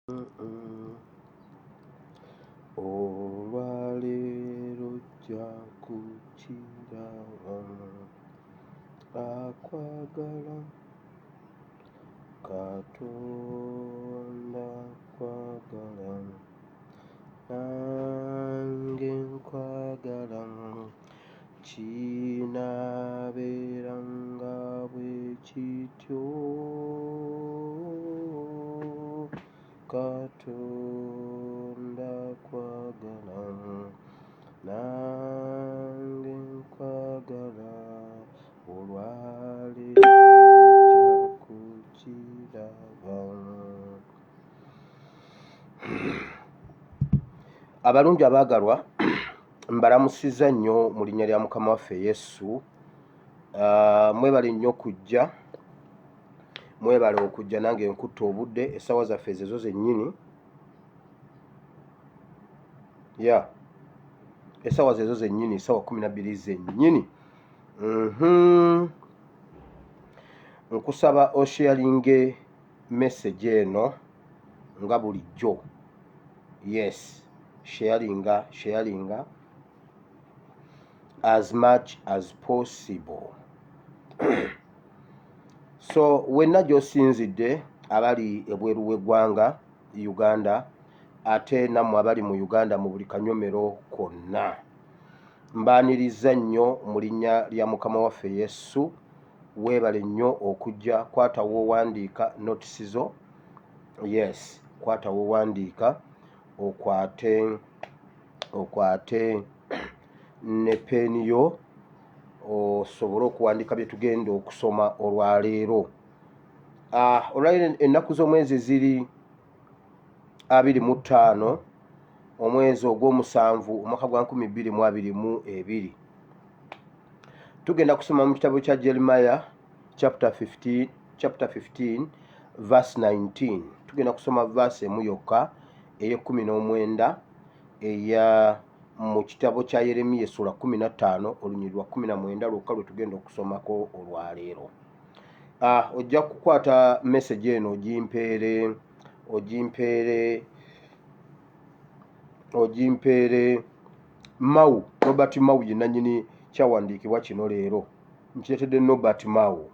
Olwaleero ojja kukiraba, akwagala Katonda akwagala, nange nkwagala, kinaabeeranga bwe kityo. Katonda akwagala, nange nkwagala, olwaleero ojja kukiraba. Abalungi abaagalwa, mbalamusizza nnyo mu linnya lya Mukama waffe Yesu. Mwebale nnyo okujja, mwebale okujja, nange nkutta obudde. Essaawa zaffe ezo zennyini, essaawa zezo zennyini, essaawa 12 zennyini. Nkusaba osharinge message eno nga bulijjo. Yes, sharinga as much as possible. So wenna gy'osinzidde, abali ebweru w'eggwanga Uganda, ate nammwe abali mu Uganda mu buli kanyomero konna, mbaaniriza nnyo mu linnya lya Mukama waffe Yesu. Weebale nnyo okujja. Kwatawo owandiika notisi zo. Yes, kwatawo owandiika, okwate ne peeni yo, osobole okuwandiika bye tugenda okusoma olwaleero. Olwaleero ennaku z'omwezi ziri 25 omwezi ogw'omusanvu omwaka gwa 2022. Tugenda kusoma mu kitabo kya Jeremiah chapter 15 verse 19. Tugenda kusoma verse emu yokka ey'19 eya mu kitabo kya Yeremiya essula 15 olunyiriri lwa 19 lwokka lwe tugenda okusomako olwaleero. Ojja kukwata message eno ogimpeere Mawu, Robert Mawu ye nannyini kyawandiikibwa kino leero. Nkireetedde Robert Mawu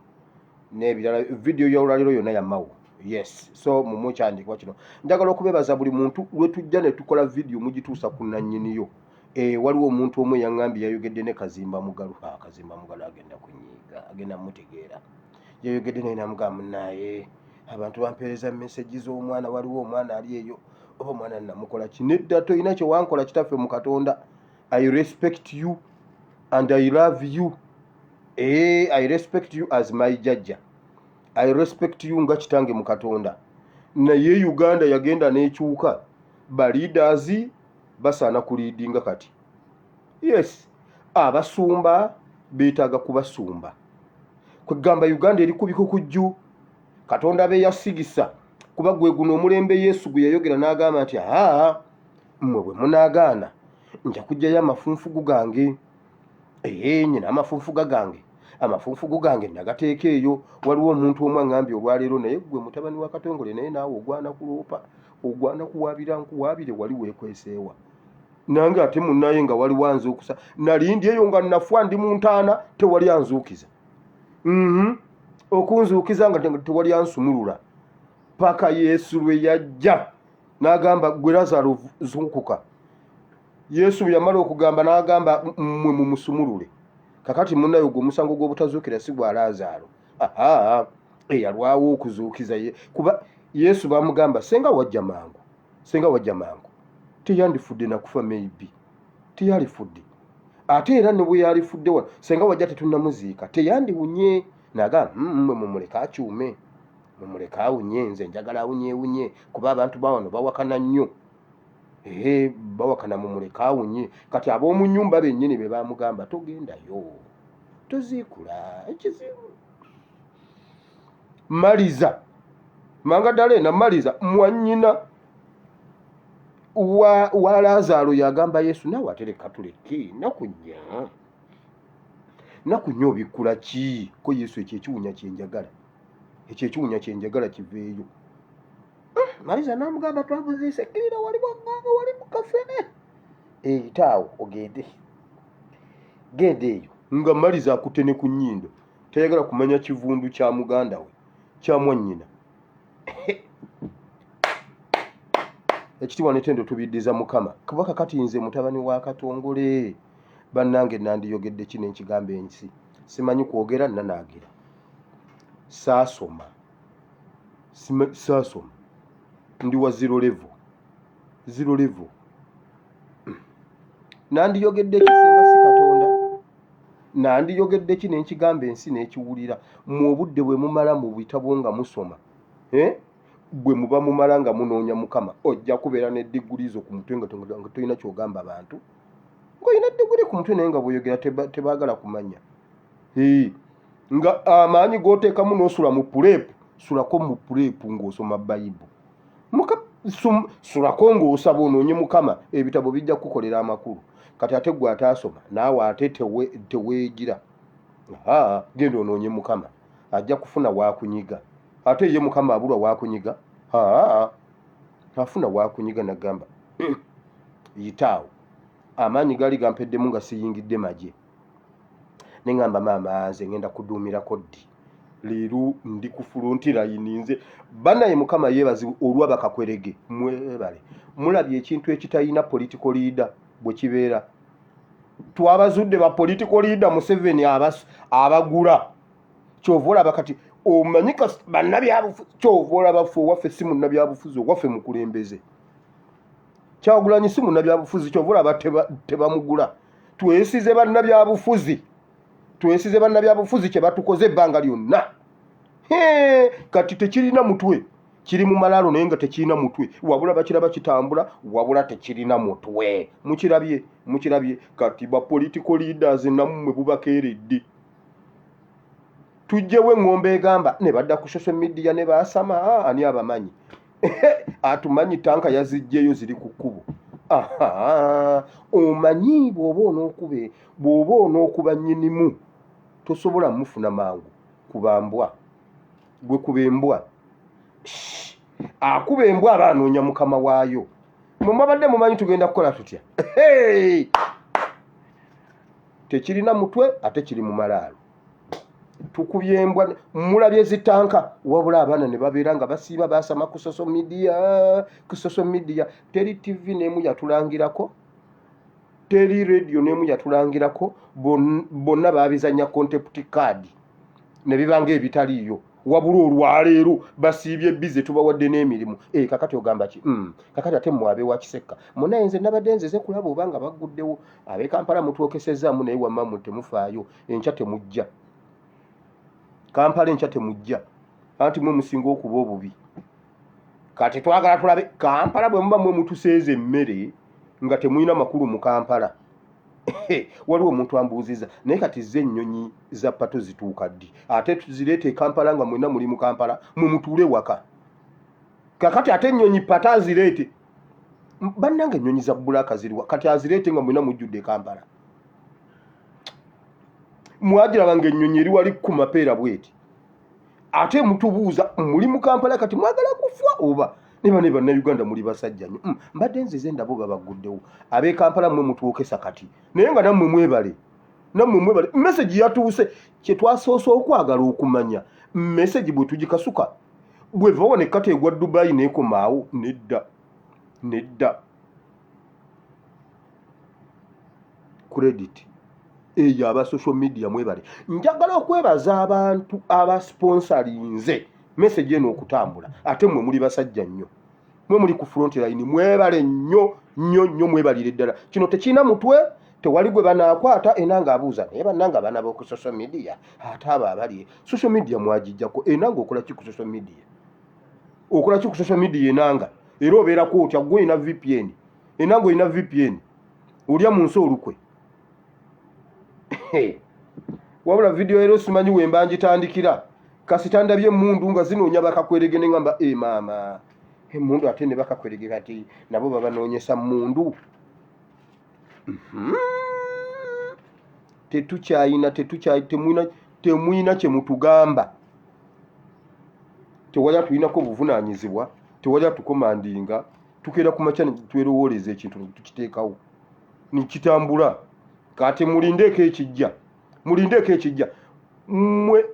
n'ebirala, video y'olwaleero yonna ya Mawu. Yes, so mumwe kyandiikibwa kino. Njagala okubeebaza buli muntu lwe tujja ne tukola video mugituusa ku nannyiniyo. Waliwo omuntu omu yaŋŋambye yayogedde ne Kazimba Mugalu. Kazimba Mugalu agenda kunyiiga, agenda mutegeera. Yayogedde naye namugamba, naye abantu bampeereza message z'omwana, waliwo omwana ali eyo, oba omwana namukola ki? Nedda, toyina kye wankola kitaffe mu Katonda. I respect you and I love you. I respect you as my jajja. I respect you nga kitange mu Katonda. Naye Uganda yagenda n'ekyuka, ba leaders basaana kuliidinga kati. Yes, abasumba beetaaga kubasumba. Kwegamba Uganda eri kubiko kujju. Katonda be yasigisa, kuba gwe guno omulembe Yesu gwe yayogera n'agamba nti mmwe bwe munaagaana nja kuggyayo amafunfugu gange. Nyina amafunfuga gange, amafunfugu gange nagateeka eyo. Waliwo omuntu omu aŋŋambye olwaleero, naye gwe mutabani wa Katongole, naye naawe ogwana kuloopa, ogwana kuwaabira nkuwaabire, wali weekweseewa. Nange ate munnaye nga waliwo anzuukusa. Nalindi eyo nga nafwa ndi mu ntaana, tewali anzuukiza. Okunzuukiza nga tewali ansumulula. Paka Yesu lwe yajja n'agamba, gwe Lazaro zunkuka. Yesu bwe yamala okugamba n'agamba, mmwe mumusumulule. Kakati munnaye gwe omusango gw'obutazuukira si gwa Lazaro. Eyalwawo okuzuukiza ye. Kuba Yesu bamugamba, senga wajja mangu teyandifudde nakufa, maybe teyalifudde. Ate era ne bwe yalifudde wano, senga wajja tetunnamuziika teyandiwunye. N'agamba, mmwe mumuleka akyume, mumuleka awunye, nze njagala awunye. Kuba abantu bawano bawakana nnyo. Bawakana, mumuleka awunye. Kati ab'omu nnyumba bennyini be bamugamba, togendayo, toziikula ekizibu. Maliza Mangadalena, maliza mwannyina wa Lazaro yagamba Yesu, naawe atereka tuleke nakunya obikkula ki? Ko Yesu ekyo ekiwunya kyenjagala, ekyo ekiwunya kyenjagala kiveeyo. Maliza namugamba twabuziise kirira wali wanganga wali mu kafene eyitaawo ogende eyo nga Maliza akutene ku nnyindo tayagala kumanya kivundu kya muganda we kya mwannyina. Ekitiibwa n'ettendo tubiddiza Mukama kubaka kati nze mutabani wa Katongole bannange nandiyogedde kino ekigambo ensi simanyi kwogera nanaagira saasoma ndi wa zero level nandiyogedde kisinga si Katonda nandiyogedde kino ekigambo ensi n'ekiwulira mu obudde bwe mumala mu bitabo nga musoma bwe muba mumala nga munoonya Mukama ojja kubeera ne diguli zo ku mutwe nga tolina kyogamba abantu ng'olina diguli ku mutwe naye nga bw'oyogera tebaagala kumanya nga amaanyi g'oteekamu n'osula mu puleepu sulako mu puleepu ng'osoma Bayibu sulako ng'osaba onoonye Mukama ebitabo bijja kukolera amakulu kati ate gwe ataasoma naawe ate teweegira genda onoonye Mukama ajja kufuna waakunyiga ate ye Mukama abulwa waakunyiga afuna waakunyiga nagamba yitaawo amaanyi gaali gampeddemu nga siyingidde magye neŋŋamba maama nze ngenda kuduumirako ddi leero ndi ku front line nze bannaye Mukama yeebazibu olw'abakakwerege mwebale mulabye ekintu ekitayina political leader bwe kibeera twabazudde ba political leader Museveni abagula kyova olaba kati omanyi bannabyabufuzi kyova olaba ffe owaffe si munnabyabufuzi owaffe mukulembeze Kyagulanyi si munnabyabufuzi kyova olaba tebamugula twesize bannabyabufuzi kye batukoze ebbanga lyonna kati tekirina mutwe kiri mu malaalo naye nga tekirina mutwe wabula bakiraba kitambula wabula tekirina mutwe mukirabye kati ba political leaders nammwe bubakeeredde tujjewo eŋŋombe egamba ne badda ku social media ne baasama ani abamanyi atumanyi tanka yazijjeyo ziri ku kkubo omanyi bw'oba onookuba nnyinimu tosobola mufuna mangu kubambwa gwe kuba embwa akuba embwa aba anoonya Mukama waayo mwe mwabadde mumanyi tugenda kukola tutya tekirina mutwe ate kiri mu malaalo tukubye embwa mulabye zitanka wabula abaana ne babeera nga basiiba baasama ku social media teri TV n'emu yatulangirako teri radio n'emu yatulangirako bonna baabizanya contempt card ne bibanga ebitaliiyo wabula olwaleero basiibye bize tubawadde n'emirimu kakati ogamba ki kakati ate mwabe wa Kiseka munaye nze nabadde nzeze kulaba obanga bagguddewo ab'e Kampala mutwokesezaamu naye wamma temufaayo enkya temujja Kampala enkya temujja anti mwe musinga okuba obubi kati twagala tulabe Kampala bwe muba mwe mutuseeze emmere nga temulina makulu mu Kampala waliwo omuntu ambuuziza naye kati ze ennyonyi za pato zituuka ddi ate tuzireete e Kampala nga mwenna muli mu Kampala mwe mutuule waka kakati ate ennyonyi pata azireete bannanga ennyonyi za bbulaaka ziriwa kati azireete nga mwenna mujjudde e Kampala mwagiraba ng'ennyonyi eri wali ku mapeera bweti ate mutubuuza muli mu Kampala kati mwagala kufa oba ne bannayuganda muli basajja nnyo mbadde nzize ndabo babaguddewo ab'e Kampala mmwe mutwokesa kati naye nga nammwe mwebale message yatuuse kye twasoose okwagala okumanya message bwe tugikasuka bweva woneka tegwa Dubai neekomaawo nedda credit eyo aba social media mwebale njagala okwebaza abantu abasponsorinze message eno okutambula ate mmwe muli basajja nnyo mwe muli ku front line mwebale nnyo mwebalire ddala kino tekirina mutwe tewali gwe banaakwata enanga abuuza naye bannanga baana b'oku social media ate abo abali social media mwagijjako enanga okola ki ku social media enanga era obeerako otya gwe olina VPN enanga olina VPN olya mu nsi olukwe wabula video ero simanyi wemba njitandikira kasitandabye emundu nga zinoonya bakakwerege ne ngamba maama emundu ate ne bakakwerege kati nabo babanoonyesa mundu temwina kye mutugamba tewali atuyinako obuvunaanyizibwa tewali tukomandinga tukera ku makya twerowooleza ekintu tukiteekawo nikitambula kati mulindeeko ekijja mmwe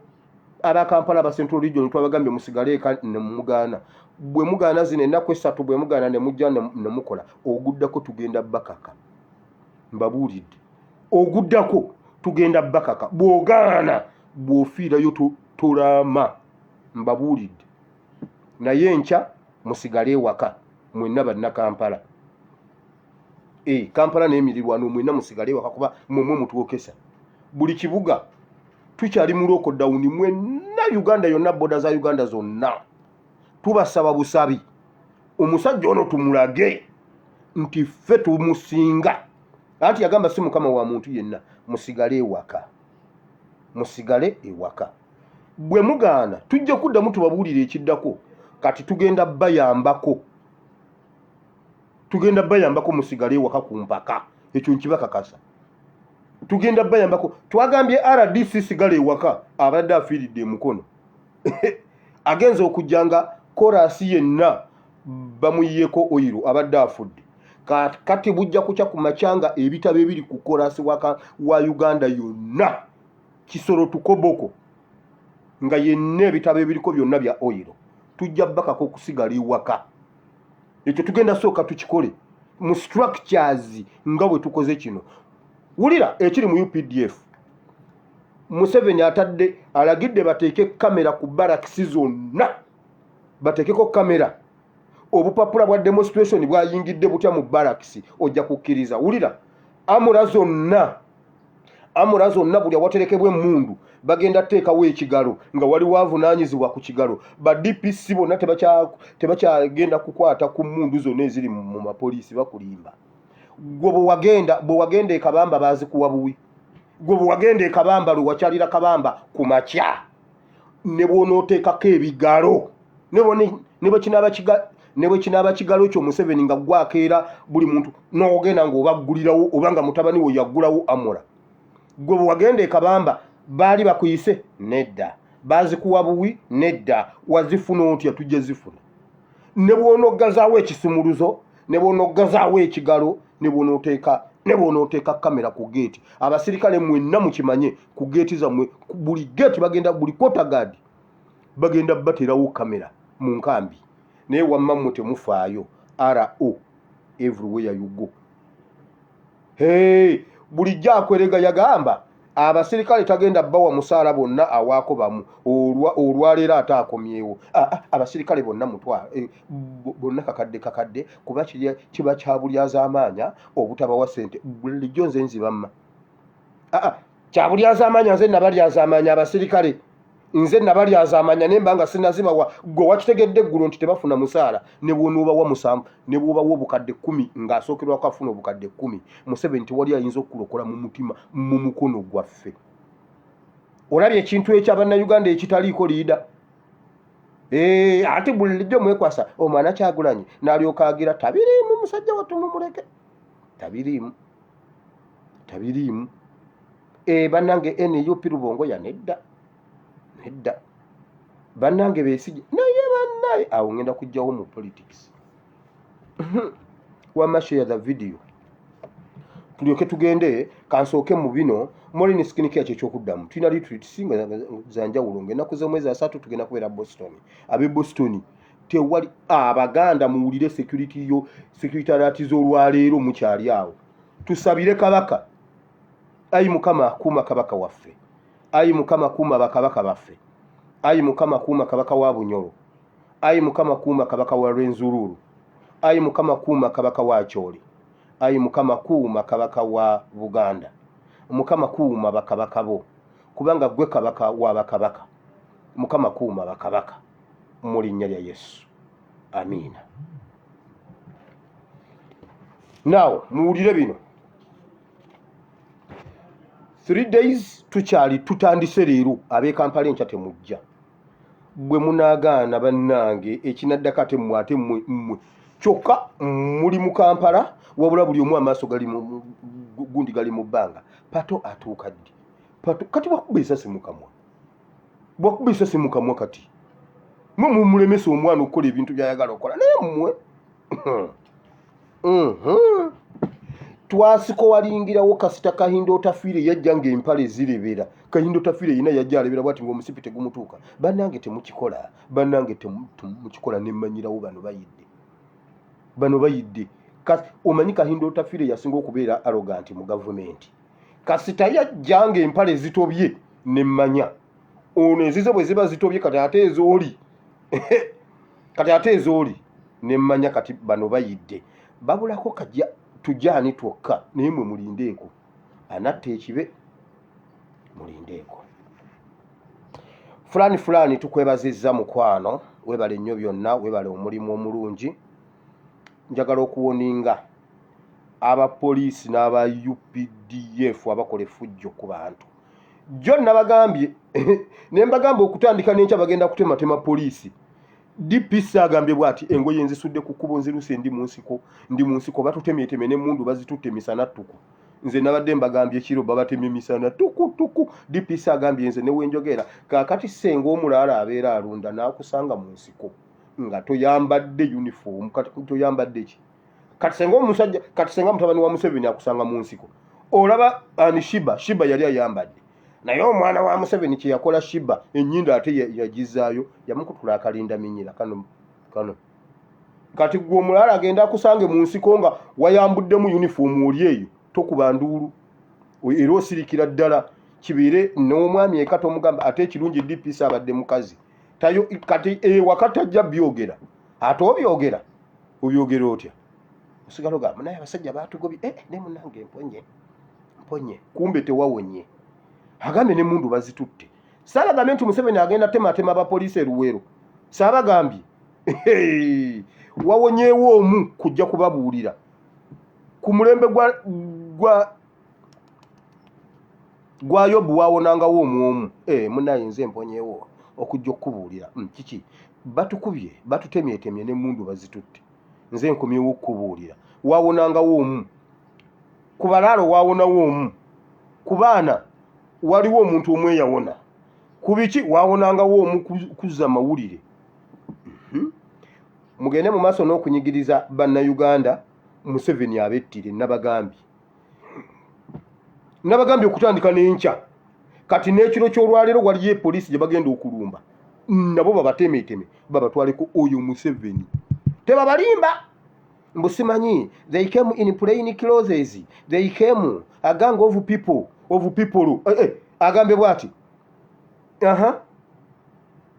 abakampala aba Central Region twabagambye musigale eka ne mugaana bwe mugaana zino ennaku 3 bwe mugaana ne mujja ne mukola oguddako tugenda bakaka mbabuulidde oguddako tugenda bakaka bw'ogaana bw'ofiirayo tolama mbabuulidde naye enkya musigale ewaka mwenna bannakampala Kampala n'emirirwano mwenna musigale ewaka kuba mwemwe mutwokesa buli kibuga tukyali mu lockdown mwenna Uganda yonna boda za Uganda zonna tubasaba busabi omusajja ono tumulage nti ffe tumusinga anti yagamba si mukama wa muntu yenna musigale ewaka bwe mugaana tujja kuddamu tubabuulira ekiddako kati tugenda bayambako musigale ewaka ku mpaka ekyo nkibakakasa tugenda bayambako twagambye RDC sigale ewaka abadde afiiridde emukono agenza okujjanga korasi yenna bamuyiyeko oyiro abadde afudde kati bujja kuca ku macanga ebitabo ebiri ku korasi wa Uganda yonna kisoro tukoboko nga yenna ebitabo ebiriko byonna bya oyiro tujja bakako okusigala ewaka ekyo tugenda sooka tukikole mu structures nga bwe tukoze kino wulira ekiri mu UPDF Museveni atadde alagidde bateeke kamera ku barracks zonna bateekeko kamera obupapula bwa demonstration bwayingidde butya mu barracks ojja kukkiriza wulira amura zonna buli awaterekebwa emmundu bagenda teekawo ekigalo nga wali wavunaanyizibwa ku kigalo ba DPC bonna tebakyagenda kukwata ku mmundu zonna eziri mu mapoliisi bakulimba gwe bwe wagenda ekabamba baazikuwa buwi gwe bwe wagenda ekabamba lwe wakyalira kabamba ku makya ne bw'onooteekako ebigalo ne bwe kinaaba kigalo kyo Museveni nga gwakeera buli muntu n'ogenda ng'obaggulirawo oba nga mutabani we yaggulawo amura gwe bwe wagenda ekabamba baali bakuyise nedda baazikuwa buwi nedda wazifuna otya tujja zifuna ne bw'onoggazaawo ekisumuluzo ne bw'onoggazaawo ekigalo ne bw'onooteeka kamera ku geeti abasirikale mwenna mukimanye ku geeti zammwe buli geeti bagenda buli kotagadi bagenda baterawo kamera mu nkambi naye wammammwe temufaayo RO everywhere you go bulijjo akwerega yagamba abasirikale tagenda bawa musaala bonna awaako bamu olwaleero ate akomyewo abasirikale bonna bonna kakadde kuba kiba kyabulyazaamaanya obutabawa ssente bulijjo nze nzibamma kyabulyazaamaanya nze nabalyazaamaanya abasirikale nze nabalyazaamaanya naye mba nga sinazibawa gwe wakitegedde eggulo nti tebafuna musaala ne bw'onoobawa musanvu ne bw'obawa obukadde 10 ng'asookerwako afuna obukadde 10 Museveni tewali ayinza okulokola mu mutima mu mukono gwaffe olabye ekintu ekyabannayuganda ekitaliiko liida ate bulijjo mwekwasa omwana Kyagulanyi n'alyoka agira tabiriimu musajja wattu mumuleke tabiriimu bannange NUP Rubongo ya nedda bannange beesige naye bannaye awo ngenda kujjawo mu politics wamma share the video tulyoke tugende kansooke mu bino Morin Skinny ekyo ekyokuddamu tulina retreat singa zanjawulo ng'ennaku z'omwezi 3 tugenda kubeera Boston ab'e Boston tewali abaganda muwulire securitarati z'olwaleero mukyali awo tusabire kabaka ayi mukama akuuma kabaka waffe ayi mukama kuuma bakabaka baffe ayi mukama kuuma kabaka wa Bunyoro ayi mukama kuuma kabaka wa Rwenzururu ayi mukama kuuma kabaka wa Kyoli ayi mukama kuuma kabaka wa Buganda mukama kuuma bakabaka bo kubanga gwe kabaka wa bakabaka mukama kuuma bakabaka mu linnya lya Yesu amiina. Now muwulire bino 3 days tutandise leero ab'e Kampala enkya temujja bwe munaagaana bannange ekinaddako ate mmwe kyokka muli mu Kampala wabula buli omu amaaso gundi gali mu bbanga pato atuuka ddi kati bwakuba esasi mu kamwa kati mulemesa omwana okukola ebintu byayagala okukola naye mmwe twasiko walingirawo kasita Kahindo Otafiire yajja ng'empale zirebera. Kahindo Otafiire yina yajja alebera bwati ng'omusipi tegumutuuka. Bannange temukikola, bannange temukikola nemmanyirawo bano bayidde. Omanyi Kahindo Otafiire yasinga okubeera arrogant mu gavumenti. Kasita yajja ng'empale zitobye nemmanya. Ono ezizo bwe ziba zitobye kati ate ezooli nemmanya kati bano bayidde. Babulako kajja tujaani twokka naye mwe mulindeeko. Anatta ekibe mulindeeko. Fulani tukwebazizza mukwano, webale nnyo byonna, webale omulimu omulungi. Njagala okuwoninga abapoliisi n'aba UPDF abakola effujjo ku bantu. Jjo nabagambye ne mbagamba okutandika n'enkya bagenda kutematema poliisi. DPC agambye bwati engoye nzisudde ku kkubo nziruse ndi mu nsiko batutemyeteme n'emmundu bazitutte misana ttuku. Nze nabadde mbagambye kiro babatemye misana tuku. DPC agambye nze ne wenjogera kaakati senga omulaala abeera alunda n'akusanga mu nsiko nga toyambadde uniform kati toyambadde ki. Kati senga mutabani wa Museveni akusanga mu nsiko olaba ani Shiba yali ayambadde. Naye omwana wa Museveni kye yakola Shiba ennyindo ate yagizaayo yamukutula akalinda minyira kano. Kati gwe omulala agenda akusange mu nsiko nga wayambuddemu uniform oli eyo tokuba nduulu era osirikira ddala kibiire n'omwami eka tomugamba ate ekirungi DPC abadde mukazi tayo kati wakati ajja byogera ate obyogera otya osigala ogamba naye abasajja baatugobye ne munnange mponye kumbe tewawonye. Agambye n'emmundu bazitutte. Saabagambye nti Museveni agenda tematema abapoliisi Luweero. Saabagambye wawonyeewo omu kujja kubabuulira. Ku mulembe gwa Yobu waawonangawo omu. Munnaye nze mponyeewo okujja okubuulira. Kiki? Batukubye, batutemyetemye n'emmundu bazitutte. Nze nkomyewo okubuulira. Waawonangawo omu. Ku balaalo waawonawo omu. Ku baana waliwo omuntu omwe yawona. Ku biki waawonangawo omu kuzza mawulire. Mugende mu maaso n'okunyigiriza bannayuganda Museveni abettire nabagambye okutandika n'enkya. Kati n'ekiro ky'olwaleero waliyo poliisi gye bagenda okulumba. Nabo babatemeteme babatwaleko oyo Museveni. Tebabalimba. Mbusimanyi, they came in plain clothes. They came a gang of people. Agambe bwati.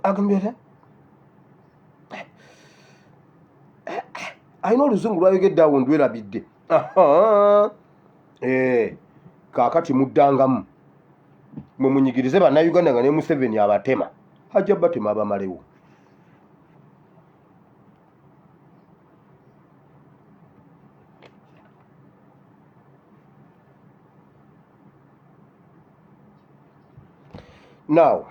Agambye ayina oluzungu lwayogedde awo ndwerabidde. Kaakati muddangamu mwe munyigirize bannayuganda nga ne Museveni abatema ajja batema abamalewo. Now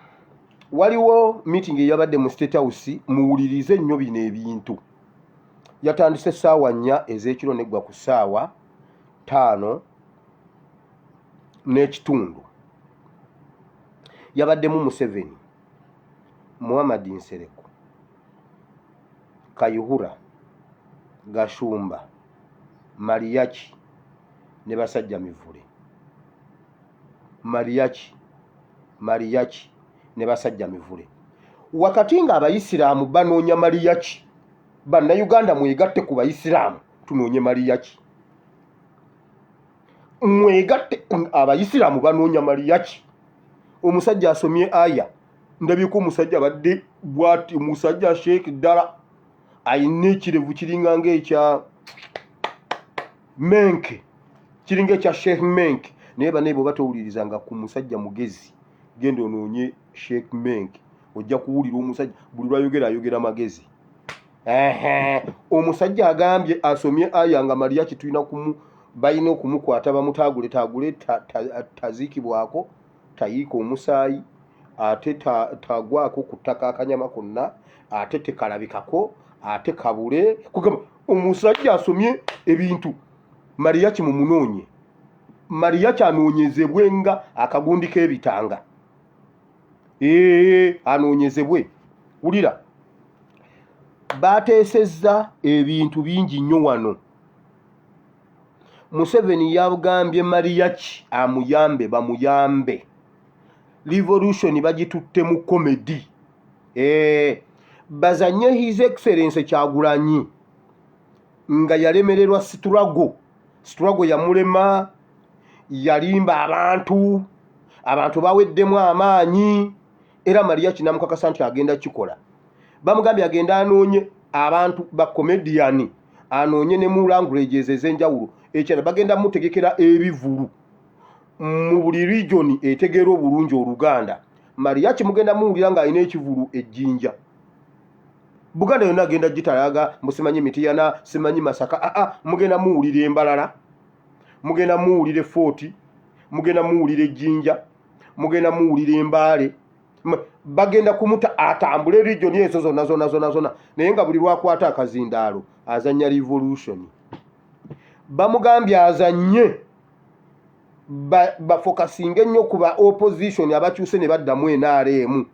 waliwo meeting eyabadde mu State House muwulirize nnyo bino ebintu. Yatandise ssaawa 4 ez'ekiro neggwa ku ssaawa 5 n'ekitundu. Yabaddemu Museveni, Muhammad Nsereko, Kayihura, Gashumba, Mariachi ne basajja Mivule. Mariachi ne basajja Mivule. Wakati nga Abayisiraamu banoonya Mariachi, bannayuganda mwegatte ku Bayisiraamu tunoonye Mariachi. Mwegatte Abayisiraamu banoonya Mariachi. Omusajja asomye aya ndabyeko omusajja badde bwati omusajja Sheikh ddala ayina ekirevu kiringa ng'ekya Menke, kiringa ekya Sheikh Menke. Naye banebo batowulirizanga ku musajja mugezi. Genda onoonye Sheikh Menke ojja kuwulira omusajja buli lwayogera magezi. Omusajja agambye asomye aya nga Mariachi tulina balina okumukwata bamutagule taziikibwako, tayiika omusaayi, ate tagwako ku ttaka akanyama konna, ate tekalabikako, ate kabule. Kugamba omusajja asomye ebintu. Mariachi mumunoonye. Mariachi anoonyezebwe nga akagundi k'ebitanga. Anoonyezebwe. Wulira bateesezza ebintu bingi nnyo wano. Museveni yagambye Mariachi amuyambe, bamuyambe. Revolution bagitutte mu comedy. Bazanye His Excellency Kyagulanyi nga yalemererwa struggle yamulema, yalimba abantu baweddemu amaanyi, era Mariachi namukakasa nti agenda kikola. Bamugambye agenda anoonye abantu ba comedian, anoonye ne mu languages ez'enjawulo, ekyala bagenda mutegekera ebivulu mu buli region etegeera obulungi Oluganda. Mariachi mugenda muwulira nga alina ekivulu ejjinja. Buganda yonna agenda gitalaga, musimanyi Mitiyana, simanyi Masaka, mugenda muwulira Embalala, mugenda muwulira Fort, mugenda muwulira ejjinja, mugenda muwulira Embaale. Bagenda kumuta atambule region ezo zonna, naye nga buli lwakwata akazindaalo azanya revolution. Bamugambye azanye bafokasinga ennyo ku ba opposition abakyuse ne baddamu NRM.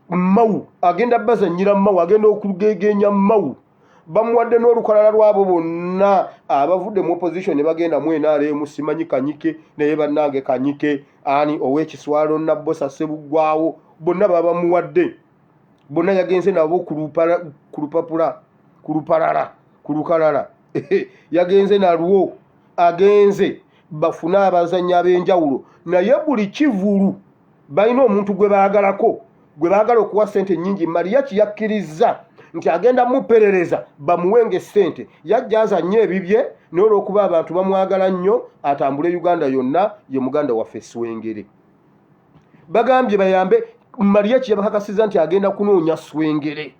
Mau agenda bazanyira Mau, agenda okugegenya Mau. Bamuwadde n'olukalala lwabo bonna abavudde mu opposition ne bagenda mu NRM, simanyi Kanyike naye bannange Kanyike, ani ow'Ekiswalo Nabbosa Ssebuggwawo, bonna babamuwadde. Bonna yagenze nabo ku lukalala. Yagenze nalwo, agenze bafune abazanyi ab'enjawulo, naye buli kivulu balina omuntu gwe baagalako, gwe baagala okuwa ssente nnyingi. Mariachi yakkiriza nti agenda muperereza bamuwenge ssente, yajja azanye ebibye, n'olwokuba abantu bamwagala nnyo atambule Uganda yonna, ye muganda waffe Swengere. Bagambye bayambe Mariachi, yabakakasiza nti agenda kunoonya Swengere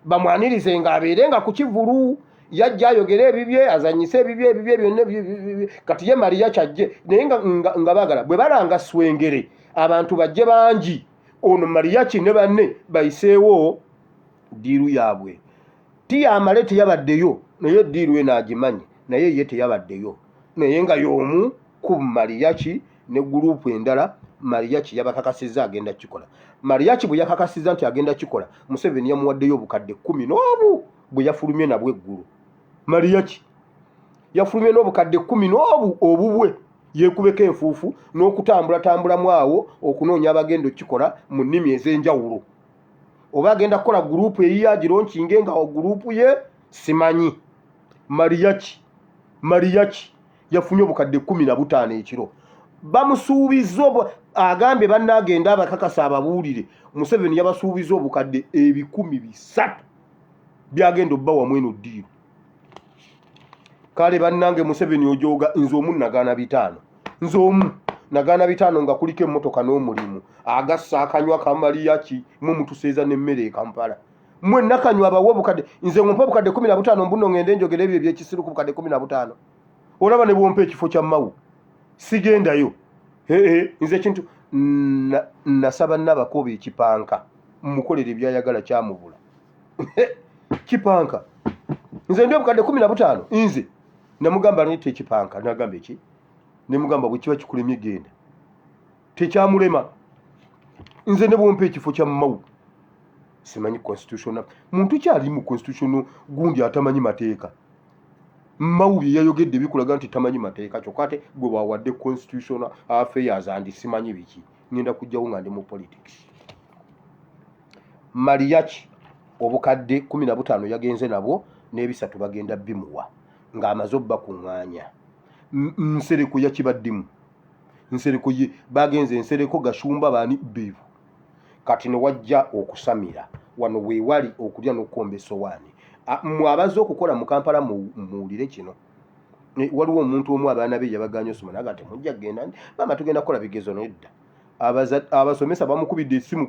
bamwanirize nga abeerenga ku kivulu. Yajja ayogera ebibye, azanyise ebibye byonna. Kati ye Mariachi ajje naye nga baagala bwe balanga Swengere abantu bajje bangi, ono Mariachi ne banne bayiseewo diiru yaabwe. Tiyamale teyabaddeyo, naye diiru ye naagimanyi, naye ye teyabaddeyo, naye nga y'omu ku Mariachi ne guruupu endala. Mariachi yabakakasizza agenda kikola. Mariachi bwe yakakasizza nti agenda kikola, Museveni yamuwaddeyo obukadde 11 bwe yafulumye nabwo eggulu. Mariachi yafulumye n'obukadde 11 obubwe, yeekubeko enfuufu n'okutambula awo okunoonya abagenda okikola mu nnimi ez'enjawulo. Oba agenda kukola guruupu eyiyagironkinge nga guruupu ye simanyi. Mariachi yafunye obukadde 15 ekiro. Bamusuubiza agambye bannaagenda abakakasa ababuulire, Museveni yabasuubiza obukadde 300 byagenda obba wamu eno ddiiru. Kale bannange Museveni ojooga, nze omu nagaana 5. Nze omu nagaana 5 nga kuliko emmotoka n'omulimu. Agassa akanywa ka Mariachi mwe mutuseeza n'emmere e Kampala. Mwe nakanywa abawe obukadde, nze ngompa obukadde 15 mbuno ngende njogera ebyo ebyekisiru ku bukadde 15. Olaba ne bwompa ekifo kya Mau sigendayo. Nze kintu nasaba Nabakoba ekipanka mukolere ebyayagala kyamubula. Kipanka nze ndi obukadde 15, nze namugamba nti ekipanka, nagamba eki, nemugamba bwe kiba kikulemye genda, tekyamulema. Nze ne bwompa ekifo kya Mau simanyi constitutional, muntu kyali mu constitutional gundi atamanyi mateeka. Mau bye yayogedde bikulaga nti tamanyi mateeka, kyokka ate gwe bawadde constitutional affairs andi simanyi biki, ngenda kujjawo nga ndi mu politics. Mariachi obukadde 15 yagenze nabwo, n'ebisatu bagenda bimuwa ng'amaze obba kuŋŋaanya. Nsereko yakibaddimu, nsereko ye bagenze nsereko Gashumba baani beevu. Kati ne wajja okusamira wano we wali okulya n'okukomba essowaani. Mwabaze okukola mu Kampala muwulire kino. Waliwo omuntu omu abaana be yabaganya osoma naga temujja kugenda, maama tugenda kukola bigezo nedda. Abasomesa bamukubidde essimu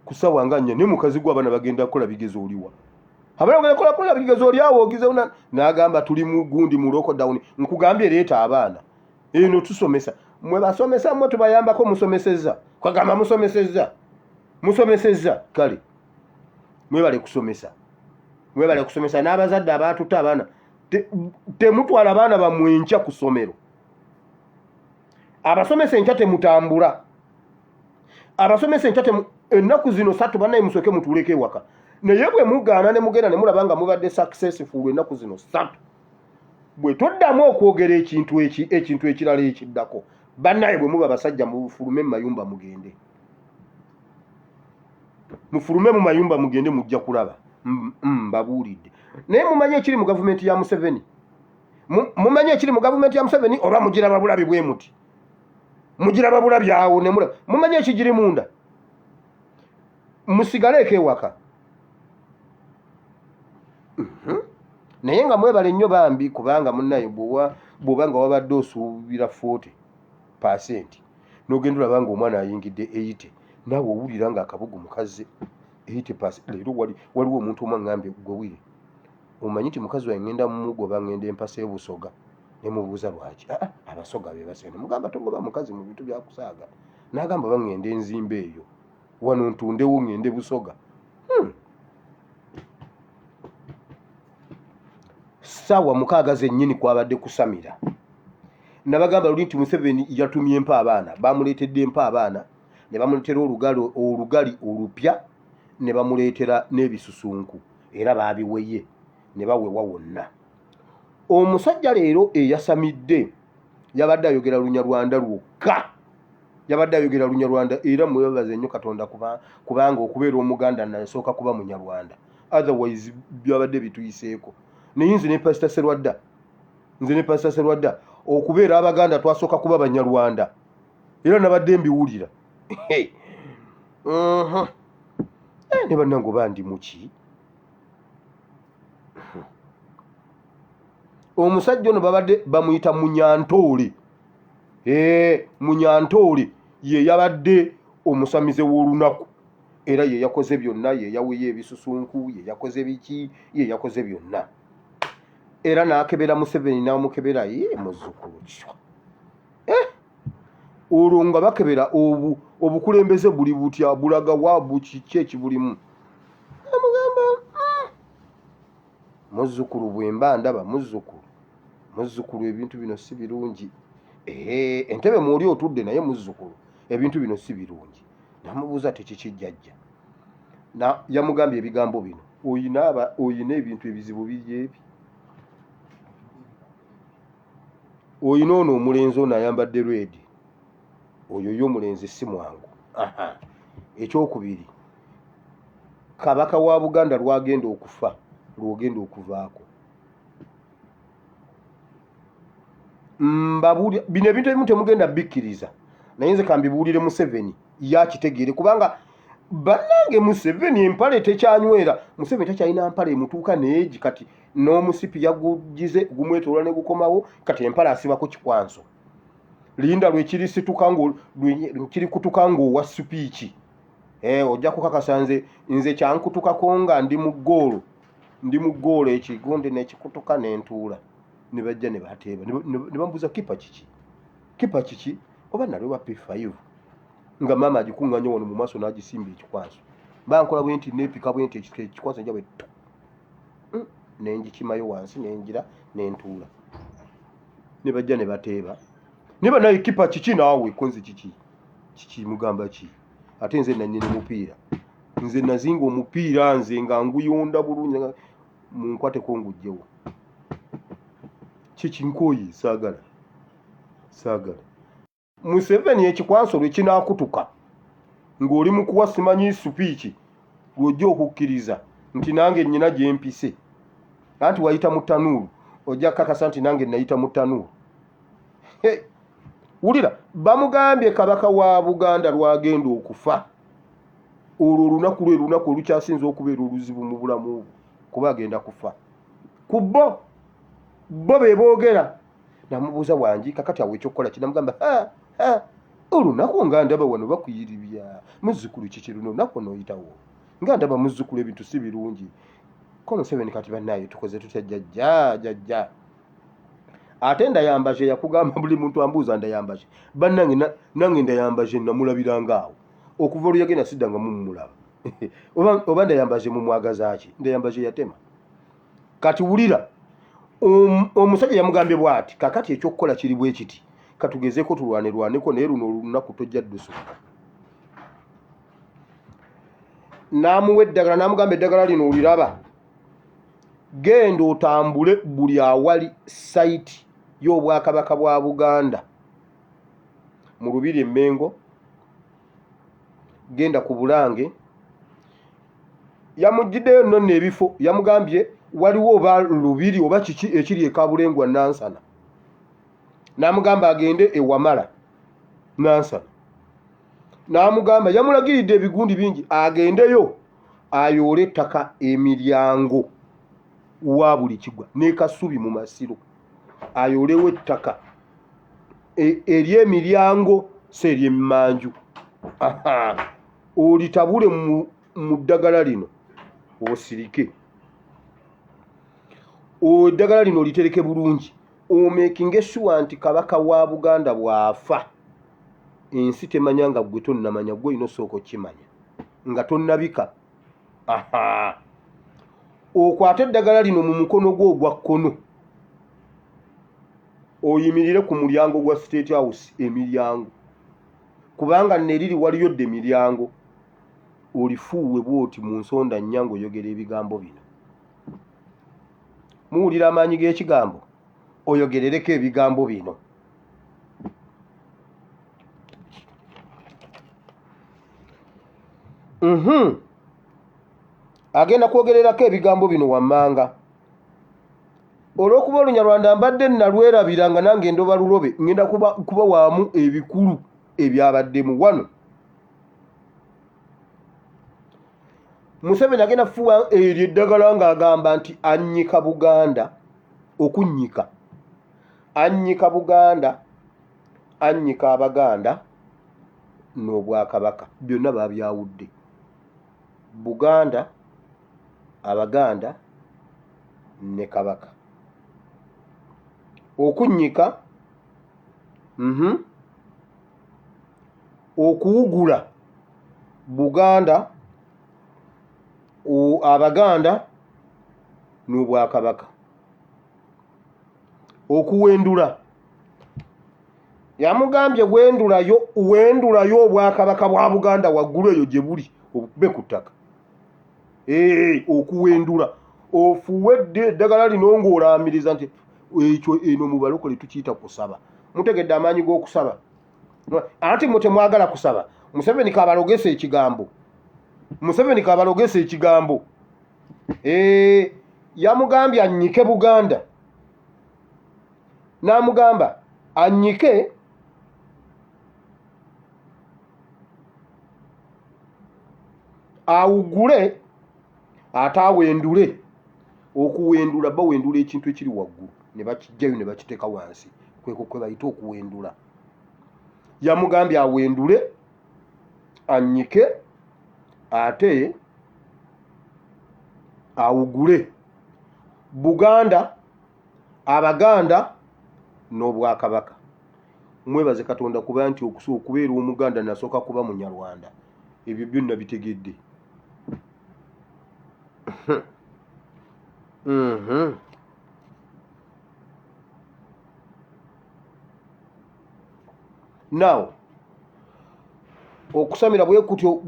ku ssaawa nga 4, ne mukazi gwe abaana bagenda kukola bigezo oliwa. Abaana bagenda kukola bigezo oli awo ogize n'agamba tuli mu gundi mu lockdown, nkugambye leeta abaana eno tusomesa. Mwe basomesa mmwe tubayambako, musomesezza. Kwagamba musomesezza kale mwebale kusomesa. Mwebale kusomesa n'abazadde abaatuta abaana. Temutwala abaana bammwe enkya ku ssomero. Abasomesa enkya temutambula. Abasomesa enkya ennaku zino 3 bannaye musooke mutuuleko ewaka. naye bwe mugaana ne mugenda ne mulaba nga mubadde successful ennaku zino 3 bwe toddamu okwogera ekintu ekirala ekiddako bannaye bwe muba basajja mufulume mu mayumba mugende mujja kulaba babuulidde naye mumanye ekiri mu gavumenti ya Museveni oba mugiraba bulabi bwe muti mugiraba bulabi awo ne mulaba mumanye ekigiri munda musigaleeko ewaka naye nga mwebale nnyo bambi kubanga munnaye bw'oba nga wabadde osuubira 40% n'ogenda olaba nga omwana ayingidde 80 naawe owulira nga akabugu mukaze 80%. Leero waliwo omuntu omu aŋŋambye gwewire omanyi nti mukazi wange ngenda mumugoba ngenda empasa y'obusoga ne mubuuza lwaki abasoga be basene mugamba togoba mukazi mu bintu byakusaaga n'agamba bangende enzimba eyo wano ntundewo ngende busoga ssaawa 6 zennyini kwabadde kusamira nabagamba luli nti Museveni yatumye empa abaana bamuleetedde empa abaana ne bamuleetera olugali olupya ne bamuleetera n'ebisusunku era baabiweye ne bawewa wonna. Omusajja leero eyasamidde yabadde ayogera Lunyarwanda lwokka era mwebaze nnyo Katonda kubanga okubeera Omuganda nasooka kuba Munyarwanda otherwise byabadde bituyiseeko. Naye nze ne Pastor Serwadda okubeera Abaganda twasooka kuba Banyarwanda era nabadde mbiwulira ne bannange bandi muki omusajja ono babadde bamuyita Munyantoole. Munyantoole ye yabadde omusamize w'olunaku era ye yakoze byonna, ye yaweya ebisusunku, ye yakoze biki, ye yakoze byonna era n'akebera Museveni n'amukebera muzzukulu kiswa olwo nga bakebera obukulembeze buli butya bulaga waabu kiki ekibulimu amugamba muzzukulu bwemba ndaba muzzukulu ebintu bino si birungi entebe mwoli otudde naye muzzukulu ebintu bino si birungi. Namubuuza tekikijjajja yamugambye ebigambo bino oyina ebintu ebizibu biri ebi oyina ono omulenzi ono ayambadde redi oyo y'omulenzi si mwangu. Ekyokubiri kabaka wa Buganda lwagenda okufa lwogenda okuvaako bino ebintu ebimu temugenda bikkiriza naye nze kambibuulire Museveni yakitegeere kubanga bannange Museveni empale tekyanywera. Museveni takyalina mpale emutuuka neegi kati n'omusipi yagugize gumwetoola ne gukomawo kati empale asibako kikwanso linda lwekiri kutuka ng'owa sipiiki ojja kukakasa nze kyankutukako nga ndi mu ggoolo ekigonde nekikutuka nentuula ne bajja ne bateeba ne bambuuza kipa kiki oba nalwe wa P5 nga maama agikuŋŋanya wano mu maaso n'agisimba ekikwaso bankola bwe nti neepika bwe nti ekikwaso njawe nengikimayo wansi nengira nentuula ne bajja ne bateeba ne banaye kipa kiki naawe konzi kiki mugamba ki ate nze nanyini mupiira nze nazinga omupiira nze nga nguyonda bulungi munkwateko ngujjewo kiki nkoyi saagala Museveni ekikwanso lwe kinaakutuka ng'oli mu kuwa simanyi supiiki lw'ojja okukkiriza nti nange nnyina gye mpise anti wayita mu ttanuulu ojja kakasa nti nange nayita mu ttanuulu. Wulira bamugambye kabaka wa Buganda lwagenda okufa olwo olunaku olukyasinza okubeera oluzibu mu bulamu obwo kuba agenda kufa ku bo be boogera. Namubuuza wangi kakati awo ekyokukola kinamugamba olunaku nga ndaba wano bakuyiribya muzzukulu kiki luno olunaku nooyitawo nga ndaba muzzukulu ebintu si birungi ko Museveni kati bannaye tukoze tutya jjajja ate ndayambaje yakugamba buli muntu ambuuza ndayambaje bannange nange ndayambaje namulabiranga awo okuva oluyagenda siddanga mumulaba oba ndayambaje mumwagazaaki ndayambaje yatema kati wulira omusajja yamugambye bw'ati kakati ekyokukola kiri bwe kiti katugezeeko tulwaneko naye luno olunaku tojja ddusuka. n'amuwa eddagala n'amugamba eddagala lino oliraba, genda otambule buli awali sayiti y'obwakabaka bwa Buganda mu Lubiri Emmengo, genda ku Bulange. Yamugiddeyo nno n'ebifo, yamugambye waliwo oba Lubiri oba kiki ekiri e Kabulengwa Nansana, n'amugamba agende e Wamala Nansana, n'amugamba yamulagiridde ebigundi bingi agendeyo ayoole ettaka emiryango wa buli kigwa ne Kasubi mu Masiro, ayoolewo ettaka ery'emiryango si ery'emmanju. Olitabule mu ddagala lino osirike, eddagala lino olitereke bulungi, omekinge sure nti kabaka wa Buganda bw'afa ensi temanya nga gwe tonnamanya, gwe olina osooka okimanya nga tonnabika. Okwate eddagala lino mu mukono gwo ogwa kkono, oyimirire ku mulyango gwa State House emiryango, kubanga neriri waliyo dde emiryango, olifuuwe bwoti mu nsonda nnyango oyogera ebigambo bino. Muwulira amaanyi g'ekigambo? Oyogerereko ebigambo bino. Agenda kwogererako ebigambo bino wammanga. Olw'okuba Olunyarwanda mbadde nalwerabira nga nange ndoba lulobe, ngenda kuba waamu ebikulu ebyabaddemu wano. Museveni agenda fuwa eryo eddagala ng'agamba nti annyika Buganda, okunnyika. Annyika Buganda, annyika Abaganda n'Obwakabaka. Byonna babyawudde. Buganda, Abaganda ne Kabaka. Okunnyika, okuwugula Buganda, Abaganda n'Obwakabaka. Okuwendula, yamugambye wendulayo Obwakabaka bwa Buganda waggulu eyo gye buli obukube ku ttaka. Okuwendula, ofuwedde eddagala lino ng'olaamiriza nti ekyo eno mu balokole tukiyita kusaba. Mutegedde amaanyi g'okusaba? Anti mwe temwagala kusaba. Museveni kabalogesa ekigambo. Museveni kabalogesa ekigambo. Yamugambye annyike Buganda, n'amugamba annyike awugule ate awendule. Okuwendula bawendula ekintu ekiri waggulu ne bakijjayo ne bakiteeka wansi, kwe bayita okuwendula. Yamugambye awendule, annyike ate awugule Buganda, Abaganda n'Obwakabaka. Mwebaze Katonda kuba nti okubeera Omuganda nasooka kuba Munyarwanda. Ebyo byonna bitegedde. Now, okusamira bwe kutyo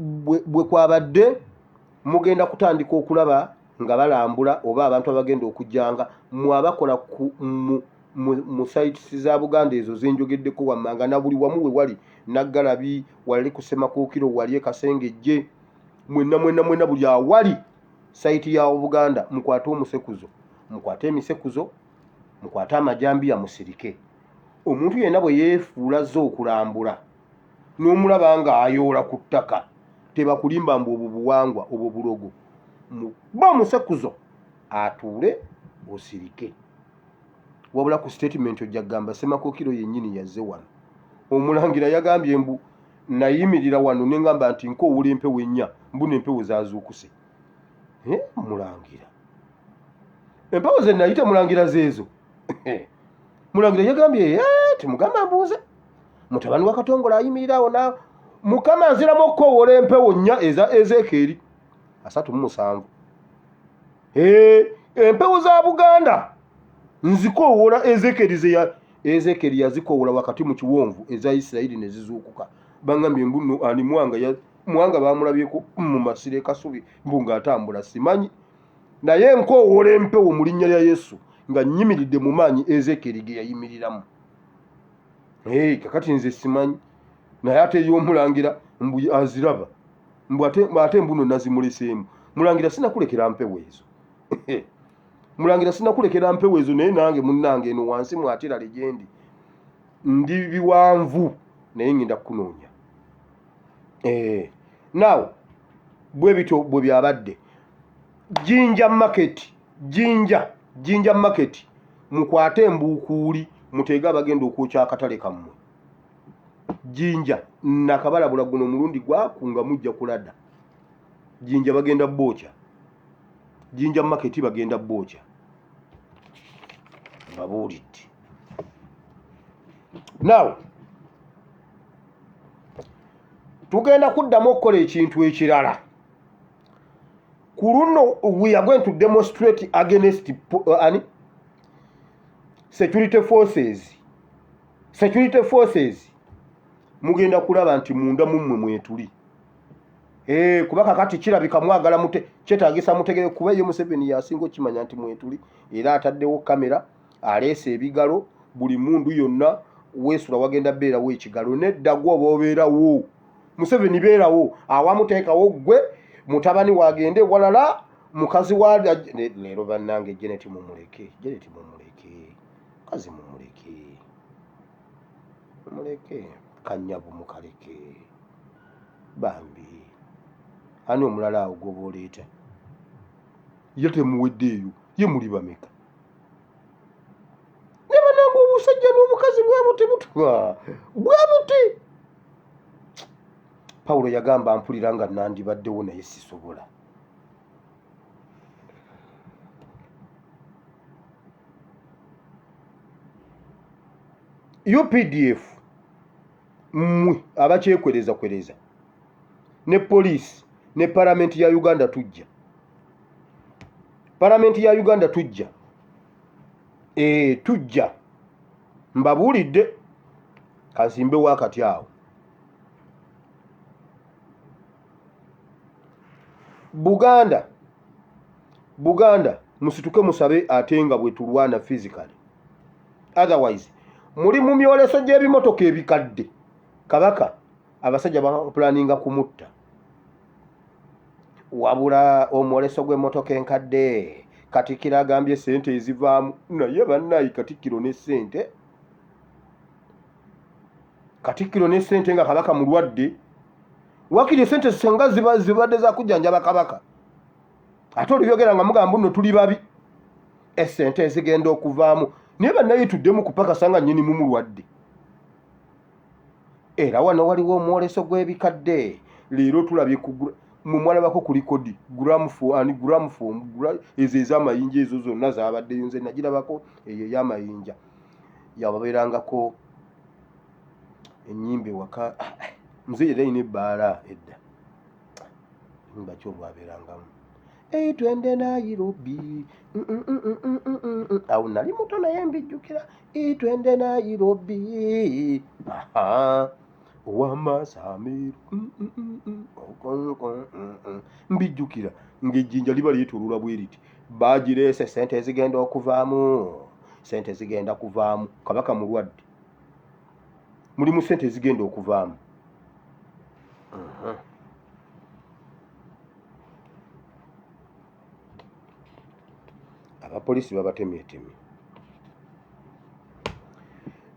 bwe kwabadde, mugenda kutandika okulaba nga balambula oba abantu abagenda okujjanga mu abakola mu sites za Buganda ezo zenjogeddeko wammanga, na buli wamu we wali Naggalabi, wali ku Ssemakookiro, wali e Kasengejje, mwenna buli awali site ya Buganda, mukwate omusekuzo, mukwate emisekuzo, mukwate amajambiya, musirike. Omuntu yenna bwe yeefuula zo okulambula n'omulaba nga ayoola ku ttaka, tebakulimba mbu obwo buwangwa, obwo bulogo. Muba musekuzo atuule osirike. Wabula ku statement ojja kugamba Ssemakookiro yennyini yazze wano. Omulangira yagambye mbu nayimirira wano ne ngamba nti nkoowula empewo ennya, mbu n'empewo zaazuukuse. Mulangira, empewo ze nayite mulangira zeezo. Mulangira yagambye temugamba mbuuze. Mutabani wa Katongola ayimirira awo na Mukama aziramu okukoowoola empewo nnya eza Ezeekeri 37. Empewo za Buganda nzikoowoola Ezeekeri yazikoowoola wakati mu kiwonvu eza Isirayiri ne zizuukuka. Bangambye mbu ani mwanga mwanga bamulabyeko mu masire kasubi mbunga atambula simanyi naye nkowoola empewo mu linnya lya Yesu nga nnyimiridde mu maanyi Ezekieri ge yayimiriramu. Kakati nze simanyi naye ate y'omulangira mbu aziraba mbu ate mbuno nazimuleseemu. Mulangira sinakulekera mpewo ezo mulangira sinakulekera mpewo ezo naye nange munnange eno wansi mwatira legendi ndi biwanvu naye ngenda kukunoonya. Now bwe bityo bwe byabadde jinja market mukwate embuukuuli muteege abagenda okwokya akatale kammwe. Jinja nakabalabula guno mulundi gwakunga mujja kulada. Jinja bagenda boocha. Jinja market bagenda boocha. Babuulidde. Now tugenda kuddamu okukola ekintu ekirala. Ku luno we are going to demonstrate against security forces. Mugenda kulaba nti munda mummwe mwetuli. Kuba kakati kirabika mwagala kyetaagisa mutegere kuba ye Museveni yasinga okimanya nti mwetuli era ataddewo kamera aleese ebigalo buli mundu yonna weesula wagenda beerawo ekigalo nedda gwe oba obeerawo Museveni beerawo awamuteekawo gwe mutabani wagende walala mukazi wa leero bannange Janet mumuleke kazi mumuleke kanyabu mukaleke bambi ani omulala awo goba oleeta ye temuweddeeyo ye muli bameka ne banange obusajja n'omukazi bwabuti Pawulo yagamba mpulira nga nandibaddewo naye sisobola. UPDF mmwe abakyekwereza ne poliisi ne palamenti ya Uganda tujja. Tujja mbabuulidde kansimbewo akati awo. Buganda musituke musabe ate nga bwe tulwana physically. Otherwise muli mu myoleso gy'ebimotoka ebikadde. Kabaka abasajja bapulaninga kumutta. Wabula omwoleso gw'emmotoka enkadde Katikkiro agambye sente ezivaamu naye bannayi Katikkiro ne sente nga kabaka mulwadde. Wakiri sente senga zibadde za kujjanjaba kabaka. Ate oluyogera nga mugamba nno tuli babi. Essente ezigenda okuvaamu naye bannaye tuddemu kupakasa nga nnyini mumulwadde. Era wano waliwo omwoleso gw'ebikadde. Leero tulabye mumwalabako ku likodi gramophone ezo ez'amayinja ezo zonna zaabaddeyo nze nagirabako eyo ey'amayinja yababeerangako ennyimba ewaka muzeye era ine ebbaala edda ennyimba ki olwabeerangamu twende Nairobi awo nali muto naye mbijjukira twende Nairobi wamasameru mbijjukira ng'ejjinja liba lyetulula bwe riti baagireese sente ezigenda kuvaamu kabaka mulwadde mulimu sente ezigenda okuvaamu. Abapoliisi babatemye.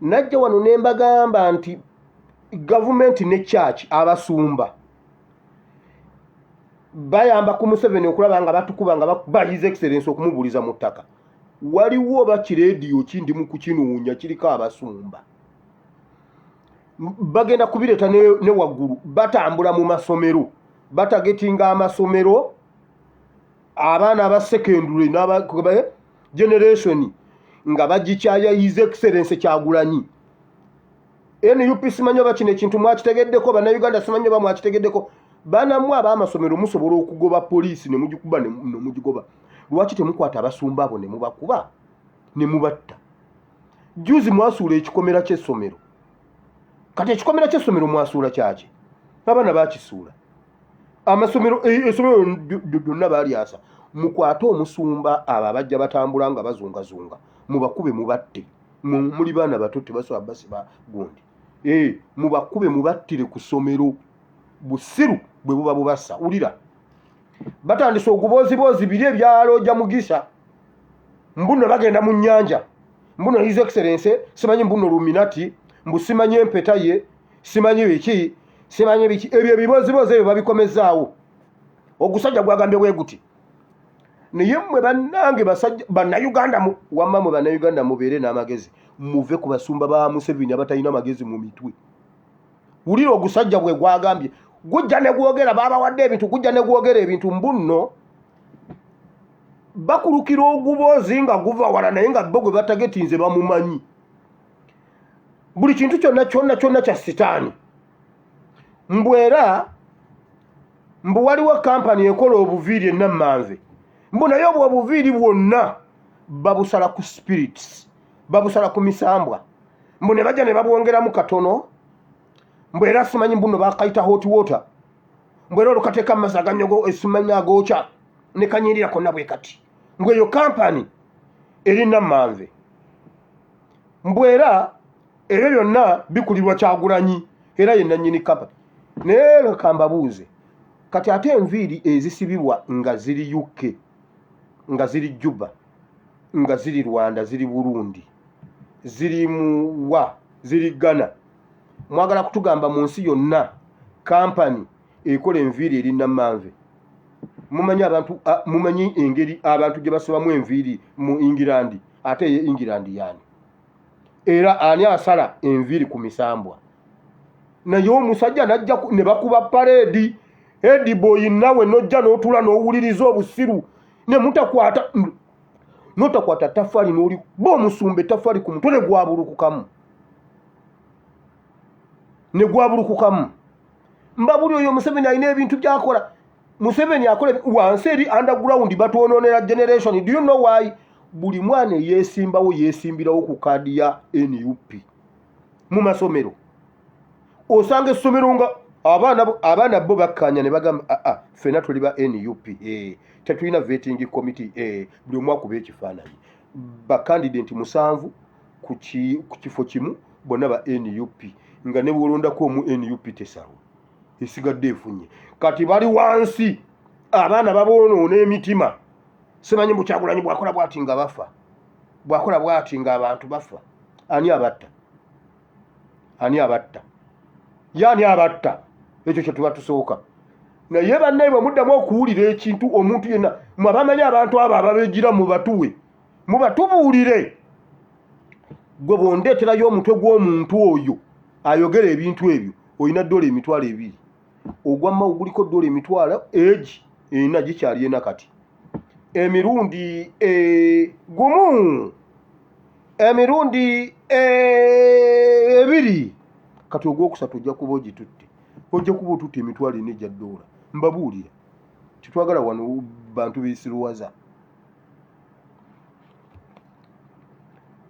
Najja wano ne mbagamba nti gavumenti ne church abasumba bayamba ku Museveni okulaba nga batukuba nga bakuba His Excellency okumubuliza mu ttaka. Waliwo bakireediyo kindi mu kukinoonya kiriko abasumba bagenda kubireeta ne waggulu batambula mu masomero batagetinga amasomero abaana aba secondary n'aba generation nga bagikyaya His Excellency Kyagulanyi. NUP simanyo bakino ekintu mwakitegeddeko bannayuganda simanyo ba mwakitegeddeko banamwe ab'amasomero musobola okugoba poliisi ne mugikuba ne mugigoba. Lwaki temukwata abasumba abo ne mubakuba ne mubatta? Juzi mwasuula ekikomera ky'essomero kati ekikomera ky'essomero mwasuula kyaki? Abaana bakisuula amasomero esomero byonna balyasa mukwate omusumba abo abajja batambula nga bazungazunga mubakube mubatte muli baana bato tebasobola basiba gundi mubakube mubattire ku ssomero busiru bwe buba bubassa wulira batandise oguboozibozi biri ebyalooja mugisha mbuno bagenda mu nnyanja mbuno his excellence simanyi mbuno luminati mbusimanyi empeta ye simanyi biki ebyo ebibozibozi ebyo babikomezaawo ogusajja gwagambye bwe guti naye mmwe bannange basajja bannayuganda wamma mwe bannayuganda mubeere n'amagezi muve ku basumba ba Museveni abatalina amagezi mu mitwe wulira ogusajja bwe gwagambye gujja ne gwogera baabawadde ebintu gujja ne gwogera ebintu mbunno bakulukira oguboozi nga guva wala naye nga bo gwe batagetinze bamumanyi buli kintu kyonna kya sitaani mbwera mbu waliwo kampani ekola obuviiri enammanve mbu naye obwo obuviiri bwonna babusala ku spirits babusala ku misambwa mbu ne bajja ne babwongeramu katono mbu era simanyi mbuno bakayita hot water mbu era olukateeka mu mazzi aganyogo esimanyi agookya ne kanyirira konna bwe kati mbu eyo kampani eri nammanve mbu era ebyo byonna bikulirwa Kyagulanyi era ye nannyini kampani naye leka mbabuuze kati ate enviiri ezisibibwa nga ziri UK nga ziri Juba nga ziri Rwanda ziri Burundi ziri muwa ziri Ghana mwagala kutugamba mu nsi yonna kampani ekola enviiri eri nammanve mumanyi engeri abantu gye basobamu enviiri mu England ate ye England yani era ani asala enviiri ku misambwa naye omusajja najja ne bakuba paredi edi boy nawe nojja n'otula n'owuliriza obusiru ne notakwata tafali n'oli b'omusumba tafali ku mutwe ne gwabulukukamu mbabuli oyo Museveni alina ebintu byakola Museveni akola wansi eri underground batwononera generation. Do you know why? Buli mwana yesimbirawo ku kadi ya NUP mu masomero osanga essomero nga abaana bo bakkanya ne bagamba fena tuli ba NUP tetulina vetting committee buli omu akuba ekifaananyi bakandidenti 7 ku kifo kimu bonna ba NUP nga ne bulondako omu NUP tesalo esigadde efunye kati bali wansi abaana baboonoona emitima simanyi mbu Kyagulanyi bwakola bwati nga bafa bwakola bwati nga abantu bafa ani abatta yani abatta ekyo kye tuba tusooka naye bannaye bwe muddamu okuwulira ekintu omuntu yenna mwabamanyi abantu abo ababeegira mubatubuulire gwe bondeeterayo omutwe gw'omuntu oyo ayogera ebintu ebyo olina $2 2 ogwamma oguliko $2 2 egi erina gikyali ena kati emirundi gumu emirundi 2 kati ogwokusatu ojja kuba ogitutte ojja kuba otutte $4 mbabuulira kitwagala wano bantu beesiruwaza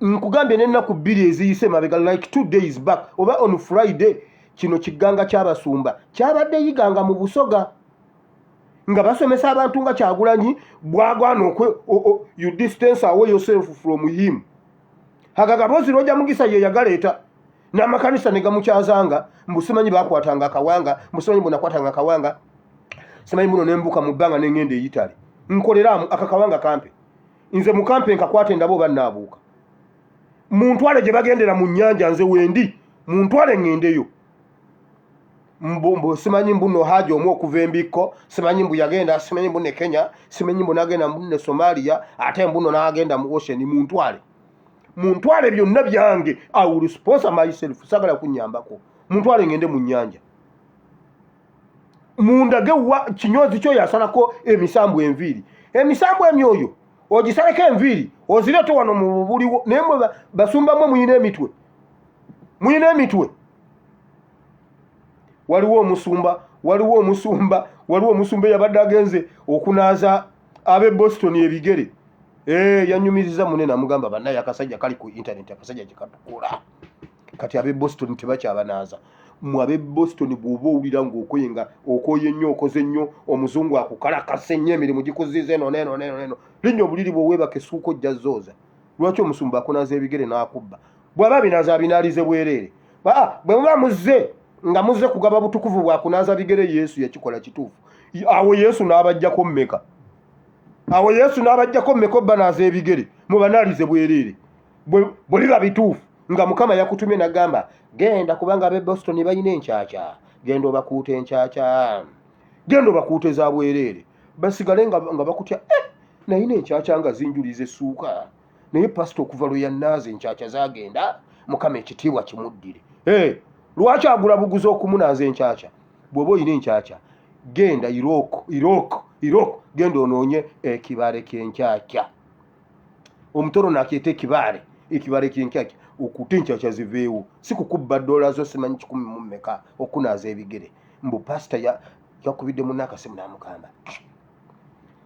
nkugambye n'ennaku 2 eziyise mabega like 2 days back oba on Friday kino kiganga ky'abasumba kyabadde yiganga mu Busoga nga basomesa abantu nga Kyagulanyi bwagwana you distance away yourself from him hagagabozi roja mugisa ye yagaleeta n'amakanisa ne gamukyazanga mbusimanyi bakwatanga akawanga mbusimanyi bonakwatanga akawanga simanyi muno nembuka mu bbanga n'engende eyitali nkoleramu akakawanga kampe nze mu kampe nkakwata endabo bannaabuuka muntwale gye bagendera mu nnyanja nze wendi muntwale ngendeyo mbu simanyi mbuno haja omu okuva embikko simanyi mbu yagenda simanyi mbu ne Kenya simanyi mbu nagenda mbu ne Somalia ate mbuno n'agenda mu ocean muntwale byonna byange I will sponsor myself sagala kunyambako muntwale ngende mu nnyanja mundage wa kinyozi kyo yasalako emisambu enviiri emisambu emyoyo ogisaleko enviiri ozireete wano mu bubuliwo naye mwe basumbamu muyina emitwe waliwo omusumba yabadde agenze okunaaza ab'e Boston ebigere yanyumiriza munene amugamba bannaye akasajja kali ku internet akasajja kikatukula kati ab'e Boston tebakyabanaaza mwabe Boston bw'oba owulira ng'okoyenga okoye nnyo okoze nnyo omuzungu akukalakase nnyo emirimu gikuzize eno linnya obuliri bw'oweebaka essuuka ojja zooza. Lwaki omusumba akunaaza ebigere n'akubba? Bw'aba binaaza abinaalize bwereere. Bwe muba muzze nga muzze kugaba butukuvu bwakunaaza bigere Yesu yakikola kituufu. Awo Yesu n'abajjako mmeka? Awo Yesu n'abajjako mmeka banaaza ebigere mubanaalize bwereere? Bwe biba bituufu nga Mukama yakutumye n'agamba genda kubanga ab'e Boston balina enkyakya, genda obakuuta enkyakya, genda obakuute za bwereere. Basigale nga bakutya nayina enkyakya nga zinjuliza essuuka, naye pasita okuva lwe yannaaza enkyakya zagenda, Mukama ekitiibwa kimuddire. Lwaki agula buguzi okumunaaza enkyakya? Bw'oba olina enkyakya genda Iroko genda onoonye ekibale ky'enkyakya. Omutoro nakyeta ekibale ky'enkyakya okuta enkyakya ziveewo, si kukubba ddoola zo simanyi 10 mu mmeka okunaaza ebigere. Mbu pasita yakubidde munne akasimu n'amugamba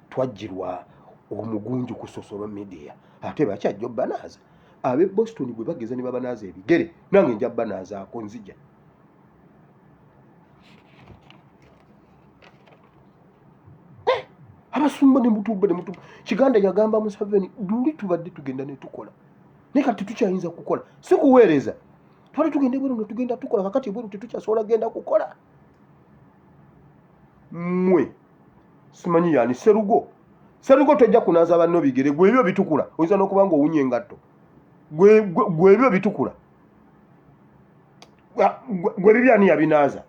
twajjirwa omugunju ku social media ate bakyajja obbanaaza. Ab'e Boston bwe bageza ne babanaaza ebigere nange nja banaazaako nzija. Abasumba ne mutubba Kiganda yagamba Museveni luli tubadde tugenda ne tukola naye kati tukyayinza kukola, si kuweereza. Twali tugenda bweru ne tugenda tukola, kakati bweru tetukyasobola genda kukola. Mmwe simanyi yani Serugo tojja kunaaza banno bigere, gwe ebyo bitukula oyinza n'okuba ng'owunye engatto, gwe ebyo bitukula gwe bibyani yabinaaza,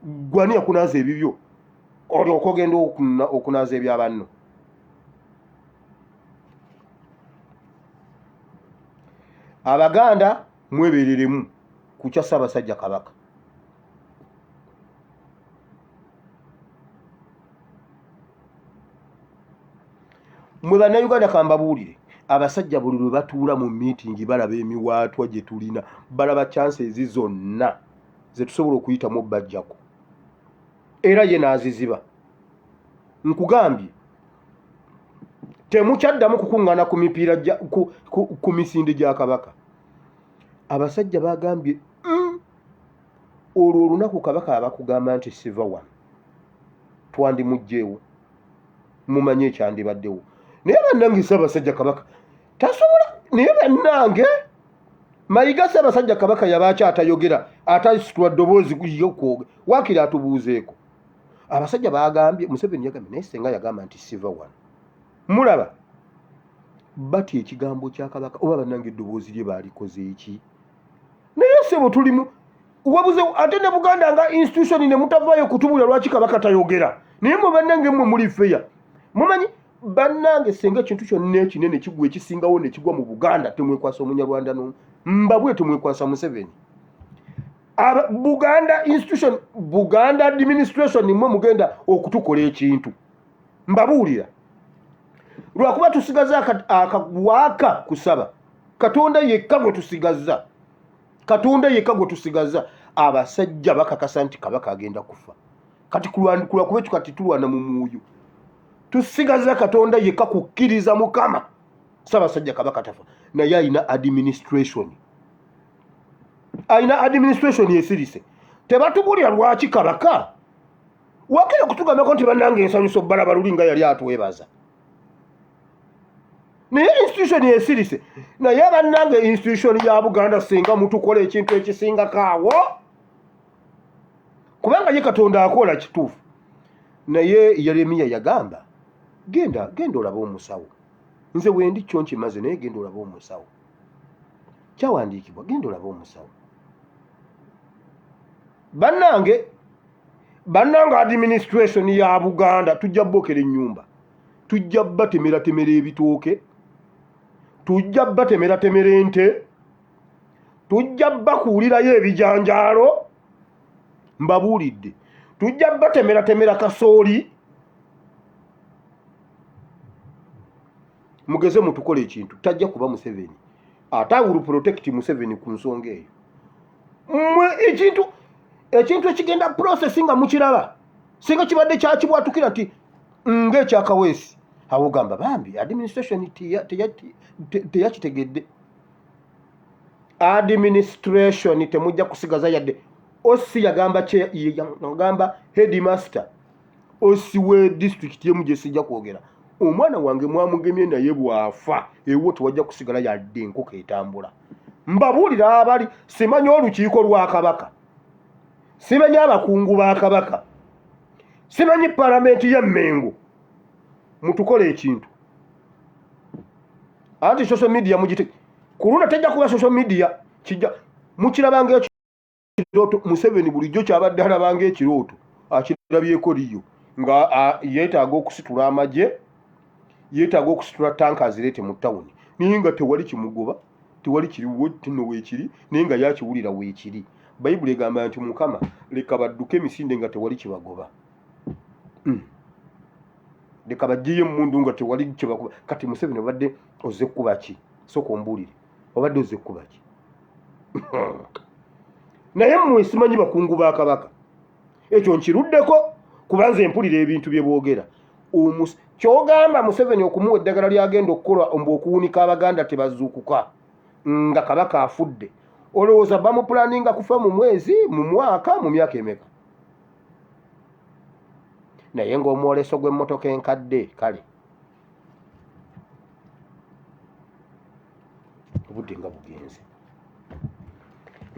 gwe ani yakunaaza ebibyo olyoka ogenda okunaaza ebyabanno? Abaganda mwebereremu ku kya Ssaabasajja Kabaka. Mwe bannayuganda kambabuulire, abasajja buli lwe batuula mu miitingi balaba emiwaatwa gye tulina, balaba chances zonna ze tusobola okuyitamu bajjako, era ye n'aziziba. Nkugambye temukyaddamu kukuŋŋaana ku mipiira ku misinde gya Kabaka. Abasajja bagambye olwo olunaku Kabaka abakugamba nti siva wano twandimugjeewo, mumanye ekyandibaddewo. Naye bannange Ssaabasajja Kabaka tasobola, naye bannange Mayiga Ssaabasajja Kabaka yabaaki atayogera, atasitula ddoboozi yokwoge, waakiri atubuuzeeko. Abasajja bagambye, Museveni yagambye naye senga yagamba nti siva wano. Mulaba batya ekigambo kya Kabaka oba bannange eddoboozi lye baalikoze eki? Naye sebo tulimu wabuze ate ne Buganda nga institution ne mutavaayo kutubulira lwaki Kabaka tayogera. Naye mwe bannange mmwe muli feya. Mumanyi bannange senga ekintu kyonna ekinene kigwa ekisingawo ne kigwa mu Buganda temwekwasa Omunyarwanda n'omu. Mbabwe temwekwasa Museveni. Buganda institution, Buganda administration nimwe mugenda okutukola ekintu. Mbabuulira. Lwakuba tusigaza akagwaka kusaba. Katonda yekka gwe tusigaza. Katonda yekka gwe tusigaza. Abasajja bakakasa nti Kabaka agenda kufa. Kati kulwakuba ekyo kati tulwana mu muuyo. Tusigaza Katonda yekka kukkiriza Mukama. Ssaabasajja Kabaka tafa. Naye ayina administration. Ayina administration yesirise. Tebatubulira lwaki Kabaka. Wakiri okutugambako nti bannange ensanyuso balaba luli nga yali atwebaza. Naye institution yesirise. Naye bannange institution ya Buganda singa mutukola ekintu ekisingako awo. Kubanga ye Katonda akola kituufu. Naye Yeremiya yagamba genda olaba omusawo. Nze wendi kyo nkimaze naye genda olaba omusawo. Kyawandiikibwa genda olaba omusawo. Bannange administration ya Buganda tujja bokera ennyumba, tujja batemera ebitooke, tujja batemera ente, tujja bakuulirayo ebijanjaalo. Mbabuulidde tujja batemera kasooli. Mugeze mutukola ekintu tajja kuba Museveni ate will protect Museveni ku nsonga eyo. Mmwe ekintu ekigenda process nga mukiraba singa kibadde kyakibwatukira nti ng'ekyakaweesi awo gamba bambi administration teyakitegedde. Administration temujja kusigaza yadde osi yagamba headmaster osi we district yemu gye sijja kwogera omwana wange mwamugemye naye bwafa ewo tewajja kusigala yadde enkoko etambula. Mbabuulira abali simanyi olukiiko lwa kabaka, simanyi abakungu ba kabaka, simanyi palamenti ya Mengo. Mutukole ekintu anti social media mugite kuluna tejja kuba social media kijja mukirabanga ekirooto. Museveni bulijjo kyabadde alabanga ekirooto akirabyeko liyo nga yeetaaga okusitula amagye, yeetaaga okusitula tanka azirete mu tawuni naye nga tewali kimugoba, tewali kiriwo tino weekiri naye nga yakiwulira weekiri. Bayibuli egamba nti Mukama leka badduke emisinde nga tewali kibagoba. Leka bajjiye emundu nga tewali kibagoba. Kati Museveni obadde ozze kuba ki? Sooka ombuulire obadde ozze kuba ki? Naye mmwe simanyi bakungu ba kabaka ekyo nkiruddeko kubanza empulira ebintu bye boogera. Kyogamba Museveni okumuwa eddagala lyagenda okukola okuwunika Abaganda tebazuukuka nga kabaka afudde, olowooza bamupulaninga kufa mu mwezi, mu mwaka, mu myaka emeka? Naye ng'omwoleso gw'emmotoka enkadde kale obudde nga bugenze.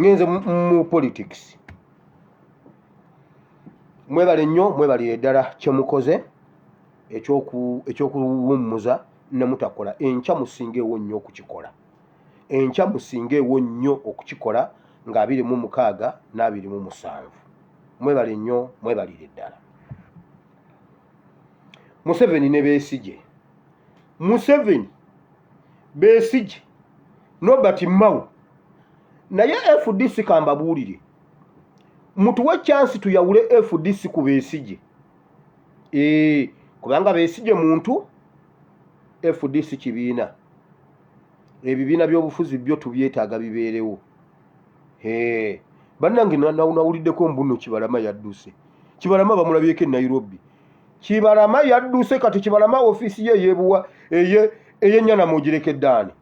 Ngenze mu politics. Mwebale nnyo, mwebalire ddala kyemukoze ekyokuwummuza ne mutakola. Enkya musingeewo nnyo okukikola, enkya musingeewo nnyo okukikola nga 26 na 27. Mwebale nnyo, mwebalire ddala. Museveni ne Besigye, Museveni, Besigye, Robert Mao. Naye FDC kambabuulire mutuwe chance tuyawule FDC ku Besigye. Kubanga Besigye muntu, FDC kibiina. Ebibiina by'obufuzi byo tubyetaaga bibeerewo. Bannange nawuliddeko mbuno Kibalama yadduse. Kibalama bamulabyeko e Nairobi. Kibalama yadduse kati Kibalama office ye yebuwa eyennyana mogirekeddaani.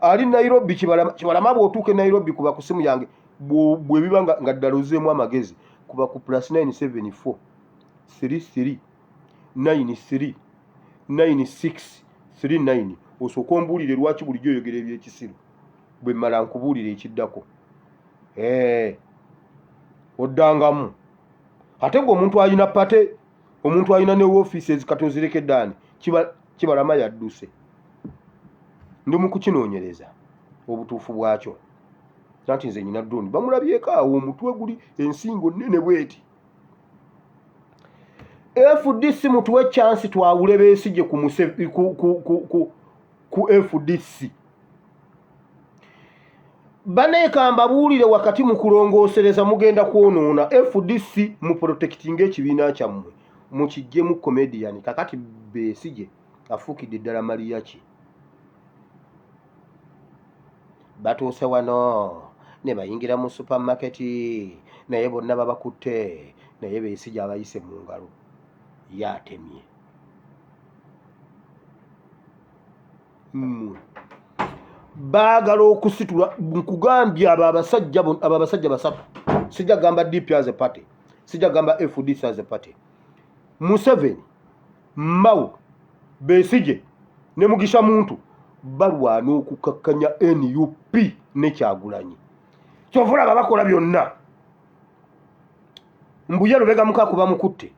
Ali Nairobi Kibalama bw'otuuka e Nairobi kuba ku simu yange bwe biba nga ddala ozeemu amagezi kuba ku +974 33 93 9639 osooka ombuulire lwaki bulijjo oyogera ebyekisiru bwe mmala nkubuulire ekiddako. Oddangamu ate ng'omuntu alina pate, omuntu alina ne offices kati ozirekeddaani. Kibalama yadduse. Ndi mu kukinoonyereza obutuufu bwakyo. Nanti nze nyina drone bamulabyeko awo omutwe guli ensingo nnene bweti. FDC mutuwe chance twawule Besigye ku FDC. Baneekamba buulire wakati mu kulongoosereza mugenda kwonoona. FDC mu protecting ekibiina kyammwe mukijjemu comedian. Kakati Besigye afuukidde ddala Mariya ki? Batuuse wano ne bayingira mu supermarket naye bonna babakutte, naye Besigye abayise mu ngalo yatemye. Baagala okusitula nkugambye abo abasajja basatu. Sijja gamba DP as a party, sijja gamba FDC as a party. Museveni, Mao, Besigye ne Mugisha Muntu balwana okukakkanya NUP ne Kyagulanyi. Kyovula babakola byonna. Mbuya Lubega Mukaku bamukutte,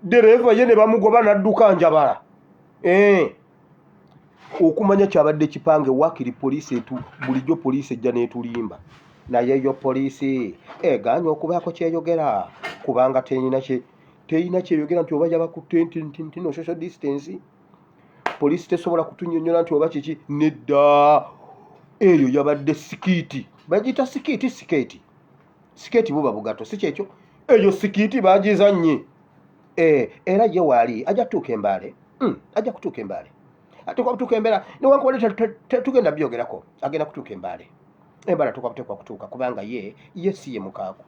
dereva ye ne bamugoba n'adduka Njabala. Okumanya kyabadde kipange wakiri poliisi etu bulijjo poliisi ejja n'etulimba. Naye yo poliisi egaanye okubaako kyeyogera kubanga teyina kyeyogera nti oba yabakutte nti no social distance. Poliisi tesobola kutunnyonnyola nti oba kiki nedda. Eyo yabadde sikiiti. Bagiyita sikiiti sikeeti. Sikeeti buba bugato si kyekyo. Eyo sikiiti bagizannye. Era ye waali ajja kutuuka Embaale. Ajja kutuuka Embaale. Ate kwa kutuuka Embaale newankubadde tugenda byogerako. Agenda kutuuka Embaale. Embaale tukabutekwa kutuuka kubanga ye si ye Mukaako.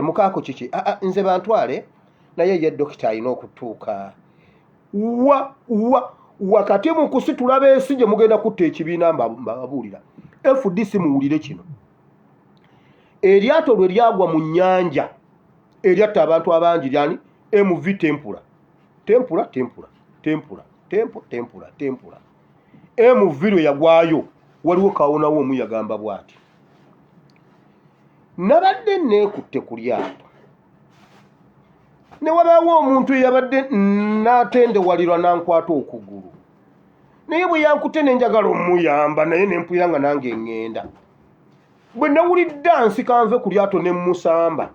Mukaako kiki? Nze bantwale naye ye dokita alina okutuuka. Wakati mu kusitula Besigye mugenda kutta ekibiina mbabuulira. FDC muwulire kino. eryato lwe lyagwa mu nnyanja eryatta abantu abangi lyani MV Tempura MV lwe yagwayo waliwo kawonawo omu yagamba bw'ati nabadde neekutte ku lyato ne wabaawo omuntu eyabadde n'atendewalirwa n'ankwata okugulu naye bwe yankute nenjagala omuyamba naye nempulira nga nange eŋŋenda bwe nawulidde ansika nve ku lyato ne musamba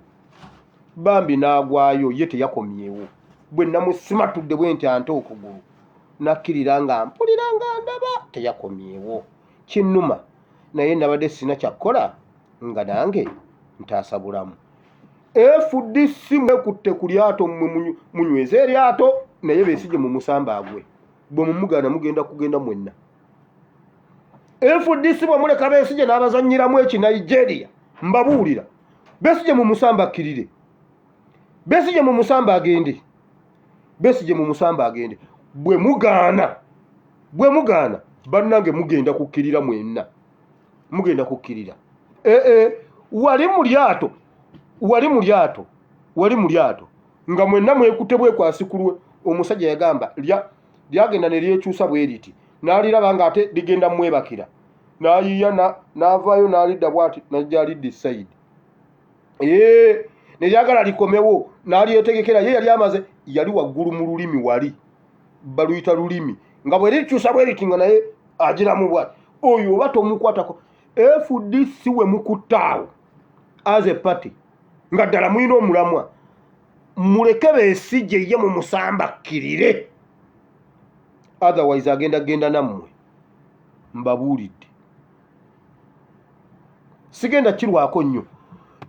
bambi n'agwayo ye teyakomyewo bwe namusimatudde bwe nti ante okugulu nakkirira nga mpulira nga ndaba teyakomyewo kinnuma naye nabadde sina kyakkola nga nange ntaasa bulamu FDC mwekutte ku lyato munyweze eryato naye Besigye mu musamba agwe bwe mumugaana mugenda kugenda mwenna FDC bwe muleka Besigye n'abazannyiramu eki Nigeria mbabuulira Besigye mu musamba akkirire Besigye mu musamba agende bwe mugaana bannange mugenda kukkirira mwenna wali mu lyato nga mwenna mwekutte bwekwasikulu omusajja yagamba lyagenda ne lyekyusa bwe liti n'aliraba nga ate ligenda mwebakira n'ayiya n'avaayo n'alidda bw'ati najja lidda essayidi ne lyagala likomewo n'alyetegekera ye yali amaze yali waggulu mu lulimi wali baluyita lulimi nga bwe likyusa bwe liti nga naye agiramu bwati oyo oba tomukwatako FDC we mukuttaawo as a party nga ddala mulina omulamwa muleke Besigye ye mu musamba akkirire otherwise agenda nammwe mbabuulidde sigenda kirwako nnyo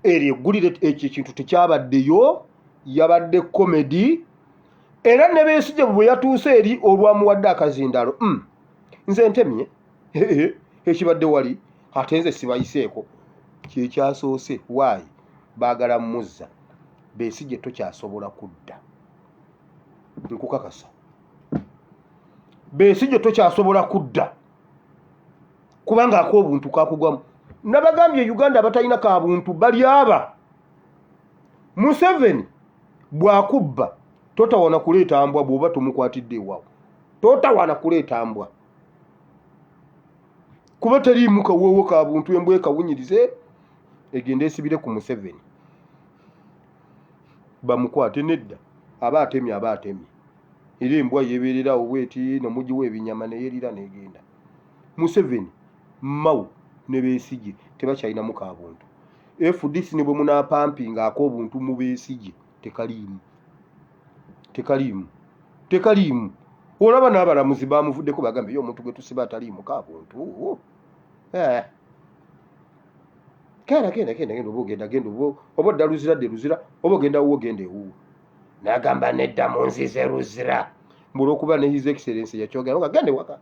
eryo eggulire ekyo ekintu tekyabaddeyo yabadde comedy era ne Besigye bwe yatuuse eri olwamuwadde akazindalo nze ntemye ekibadde wali ate nze sibayiseeko kyekyasoose waayi baagala mmuzza Besigye tokyasobola kudda nkukakasa Besigye tokyasobola kudda kubanga ak'obuntu kakugwamu nabagambye Uganda abatalina ka buntu bali aba Museveni bw'akubba totawana kuleeta mbwa bw'oba tomukwatidde ewawe totawana kuleeta mbwa kuba teriimu kawoowo ka buntu embwa ekawunyirize egenda esibire ku Museveni bamukwate nedda aba atemye era embwa yebeererawo bweti nomugiwa ebinyama neyerira negenda Museveni Mao ne Besigye tebakyalinamu ka buntu FDC ne bwe munaapampinga ak'obuntu mu Besigye tekaliimu olaba n'abalamuzi bamuvuddeko bagambe yo omuntu gwe tusiba ataliimu ka buntu genda oba odda luzira oba ogenda wuwo genda ewuwo n'agamba nedda mu nzize luzira olw'okuba ne his excellence yakyogera nga genda ewaka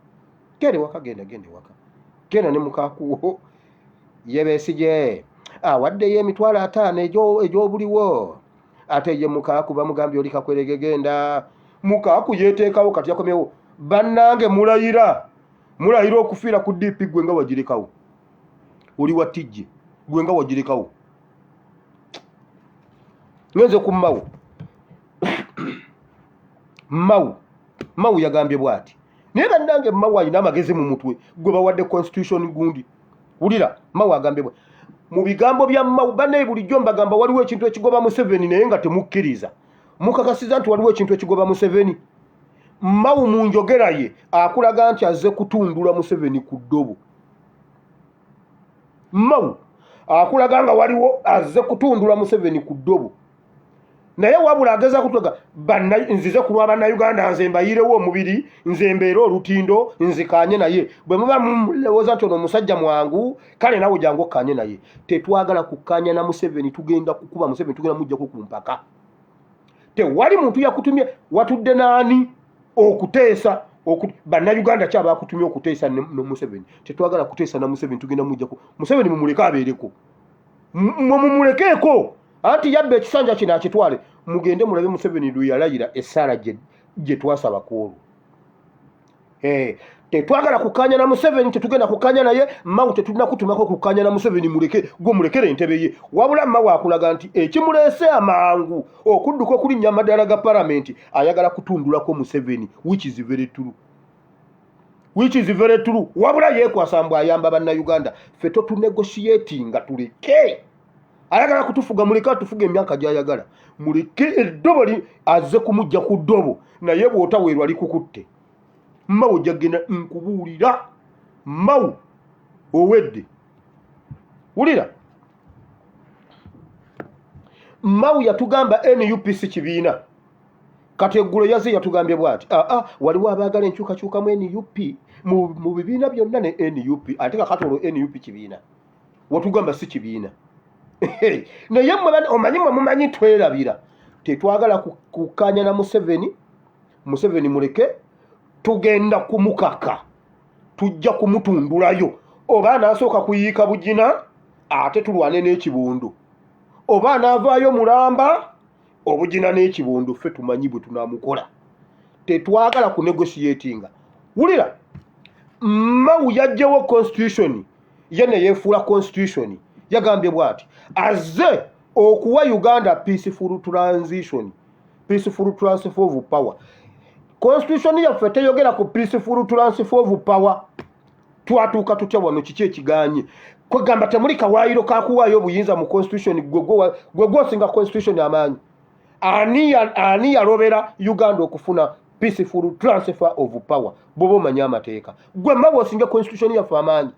genda ne mukakuwo ye Besigye awaddeyo emitwalo 5 egy'obuliwo ate ye mukaku bamugambye oli kakwerege genda mukaku yeteekawo kati yakomyewo bannange mulayira okufiira ku DP gwe nga wagirekawo oli watijje gwe nga wagirekawo ngenze ku Mao yagambye bw'ati naye bannange Mao alina amagezi mu mutwe gwe bawadde constitution gundi wulira Mao agambye bw'ati mu bigambo bya Mao bannaye bulijjo mbagamba waliwo ekintu ekigoba Museveni naye nga temukkiriza mukakasiza nti waliwo ekintu ekigoba Museveni Mao mu njogera ye akulaga nti azze kutundula Museveni ku ddobo Mao akulaga nga waliwo azze kutundula Museveni ku ddobo naye wabula ageza kutoga nzize kulwa bannayuganda nze mbayirewo omubiri nze mbeera olutindo nzikanye naye bwe muba mulowooza nti ono omusajja mwangu kale nawe jangu okkanye naye tetwagala kukkanya na Museveni tugenda kukuba Museveni tugenda mujjako ku mpaka tewali muntu yakutumye watudde naani okuteesa bannayuganda ki abakutumye okuteesa ne Museveni tetwagala kuteesa na Museveni tugenda mujjako Museveni mumuleke abeereko mumulekeeko anti yabba ekisanja kino akitwale mugende mulabe Museveni lwe yalayira essaala gye twasaba kwolwo tetwagala kukanya na Museveni, tetugenda kukanya naye. Mao tetulina kutumako kukanya na Museveni, muleke entebe ye. Wabula Mao akulaga nti ekimulese amangu okudduka okulinnya amadala ga parliament ayagala kutundulako Museveni, which is very true. Wabula yekwasa mbu ayamba bannayuganda, ffe totunegotiatinga tuleke. Ayagala kutufuga, muleke atufuga emyaka gy'ayagala. Muleke eddobo azze kumujja ku ddobo, naye bw'otaweerwa likukutte. Mao jagenda nkubuulira. Mao owedde. Wulira. Mao yatugamba NUPC kibiina. Kati eggulo yaze yatugambye bw'ati. Waliwo abaagala enkyukakyuka mu NUP. Mu bibiina byonna ne NUP. Ate kakati olwo NUP kibiina. Watugamba si kibiina. Naye omanyi mumanyi twerabira. Tetwagala kukanya na Museveni muleke. Tugenda kumukaka, tujja kumutundulayo. Oba anasooka kuyiika Bugina, ate tulwane n'Ekibundu. Oba anaavaayo Mulamba, Obugina n'Ekibundu, ffe tumanyi bwe tunaamukola. Tetwagala kunegotiatinga. Wulira, Mao yajjawo constitution, ye ne yeefuula constitution. Yagambye bw'ati, azze okuwa Uganda peaceful transition, peaceful transfer of power. Constitution yaffe teyogera ku peaceful transfer of power. Twatuuka tutya wano kiki ekiganye? Kwegamba temuli kawaayiro kakuwaayo obuyinza mu constitution gwe gwosinga constitution amaanyi. Ani yalobera Uganda okufuna peaceful transfer of power? Bobo manya amateeka. Gwe Mao osinga constitution yaffe amaanyi.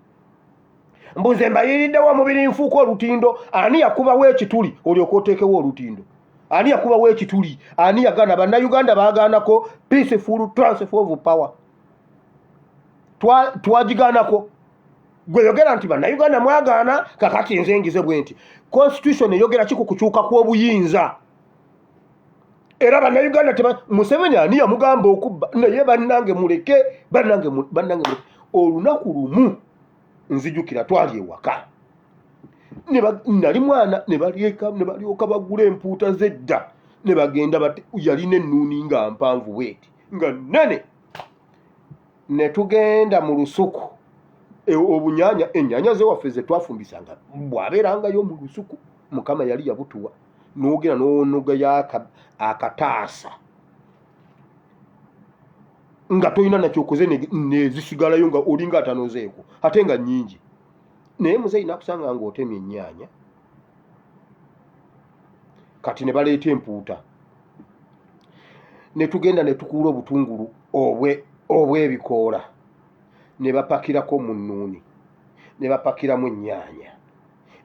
Mbuze mbayiriddewo mubiri nfuuko olutindo. Ani yakubawo ekituli olyoka oteekewo olutindo? Ani yakubawo ekituli? Ani yagana bannayuganda baagaanako peaceful transfer of power? Twagigaanako. Gwe yogera nti bannayuganda mwagaana, kakati nze ngize bwe nti constitution eyogera ki ku kukyuka kw'obuyinza? Era bannayuganda Museveni ani yamugamba okubba? Naye bannange muleke, bannange muleke. Olunaku lumu nzijukira twali ewaka. Nali mwana ne balyoka bagula empuuta z'edda ne bagenda yalina ennuuni nga mpanvu bweti nga nnene. Ne tugenda mu lusuku obunyanya, ennyanya zewaffe ze twafumbisanga bw'abeerangayo mu lusuku, Mukama yali yabutuwa. N'ogenda n'onogayo akataasa nga toyina nakyokoze nezisigalayo nga olinga atanozeeko ate nga nnyingi. Naye muzeeyi nakusanga ng'otemye ennyaanya. Kati ne baleeta empuuta. Ne tugenda ne tukuula obutungulu obw'ebikoola. Ne bapakirako mu nnuuni. Ne bapakiramu ennyaanya.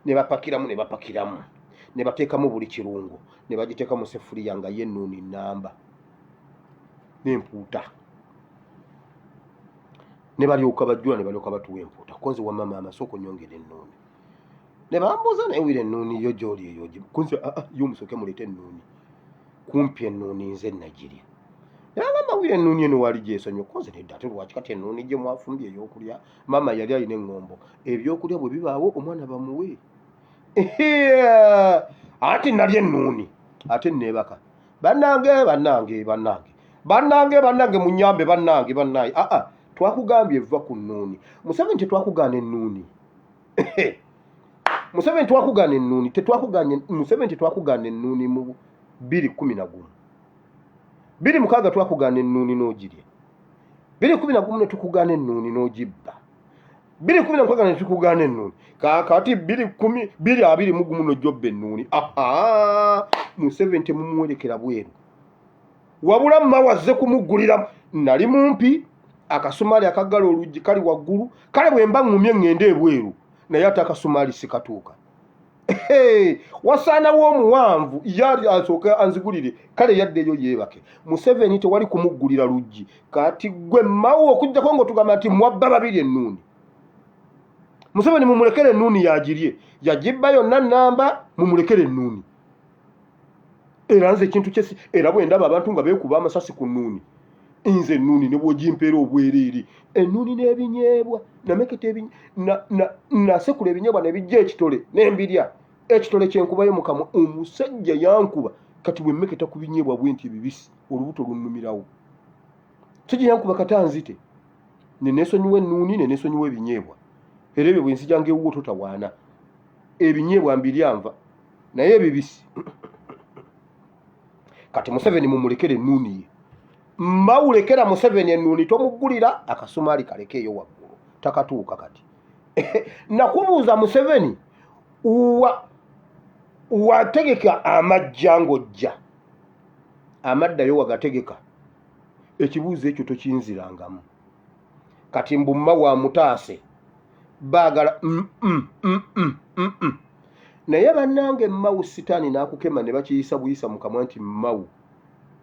Ne bapakiramu. Ne bateekamu buli kirungo. Ne bagiteeka mu seffuliya nga ye ennuuni nnamba. N'empuuta. Ne balyoka bajjula ne balyoka batuwa empuuta. Konzi wa mama amasoko nyongera ennuuni. Ne bambuuza naye wira ennuuni yo gy'oli eyo. Konzi yo musooke muleete ennuuni. Kumpi ennuuni nze nagirya. Nagamba wira ennuuni eno wali gyesonyiwa. Konzi nedda ate lwaki kati ennuuni gye mwafumbye ey'okulya? Mama yali alina eŋŋombo. Ebyokulya bwe bibaawo omwana bamuwe. Ati nalya ennuuni. Ate neebaka. Bannange munyambe bannange. Twakugambye evva ku nnuuni. Museveni tetwakugaana ennuuni. Museveni twakugaana ennuuni. Museveni tetwakugaana ennuuni mu 2011. 2006 twakugaana ennuuni n'ogirya. 2011 ne tukugaana ennuuni n'ogibba. 2016 ne tukugaana ennuuni. Kakati 2021 n'ojjobba ennuuni. Museveni temumuwerekera bweru. Wabula Mao azze kumuggulira. Nali mumpi. Akasumaali akaggala oluggi kali waggulu, kale bwe mba ŋŋumye ŋŋende ebweru, naye ate akasumaali sikatuuka. Wasaanawo omuwanvu yali asooka anzigulire, kale yaddeyo yeebake. Museveni tewali kumuggulira luggi. Kati gwe Mao okujjako ng'otugamba nti mwabba babiri ennuuni. Museveni mumulekere ennuuni yagirye, yagibba yonna nnamba, mumulekere ennuuni. Era nze ekintu kyesi, era bwe ndaba abantu nga beekuba amasasi ku nnuuni. Nze ennuuni ne bw'ogimpeera obwereere. Ennuuni n'ebinyeebwa, nameketa nasekula ebinyeebwa ne bijja ekitole n'embirya. Ekitole kyenkubayo mu kamwa, omusajja yankuba. Kati bwe mmeketa ku binyeebwa bwe nti bibisi, olubuto lunnumirawo. Kijja yankuba katanzite. nenesonyiwa ennuuni nenesonyiwa ebinyeebwa era ebyo bwe nzijanga ewuwo totawaana ebinyeebwa mbiryanva naye ebibisi kati Museveni mumulekere ennuuni ye mbawulekera Museveni ennuuni tomuggulira akasumaali kalekeeyo waggulu takatuuka kati nakubuuza Museveni wategeka amajja ng'ojja amaddayo wagategeka ekibuuzo ekyo tokinzirangamu kati mbumma wa mutaase baagala naye bannange Mmawu sitaani n'akukema ne bakiyisa buyisa mu kamwa nti Mmawu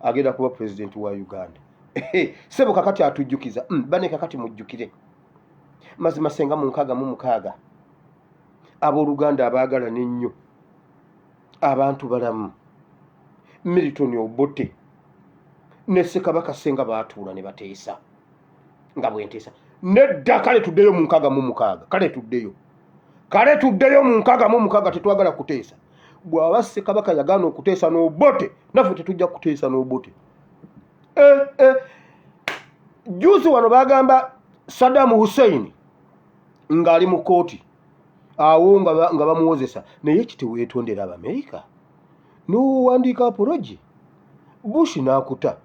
agenda kuba pulezidenti wa Uganda sebo kakati atujjukiza bane kakati mujjukire mazima senga mu 66 abooluganda abaagala n'ennyo abantu balamu Milton Obote ne Ssekabaka Ssenga baatuula ne bateesa nga bwenteesa nedda kale tuddeyo mu 66 kale tuddeyo mu 66 tetwagala kuteesa bw'aba Ssekabaka yagaana okuteesa n'Obote naffe tetujja kuteesa n'Obote juzi wano bagamba Saddam Hussein ng'ali mu kooti awo nga bamuwozesa naye kiteweetondera Abamerika n'owandiika apology Bush n'akuta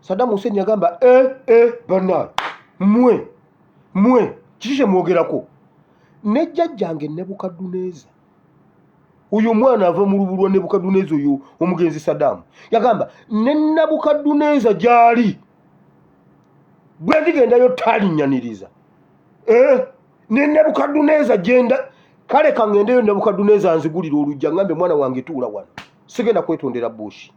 Saddam Hussein yagamba bannaaye mwe kiki kye mwogerako ne jjajjange Nebukadduneeza oyo mwana ava mu lubu lwa Nebukadduneeza oyo omugenzi Saddam yagamba ne Nebukadduneeza gy'ali bwe ndigendayo taalinnyaniriza ne Nebukadduneeza gyenda kale kangendeyo Nebukadduneeza nzigulira olujja ngambe mwana wange tuula wano sigenda kwetondera Bush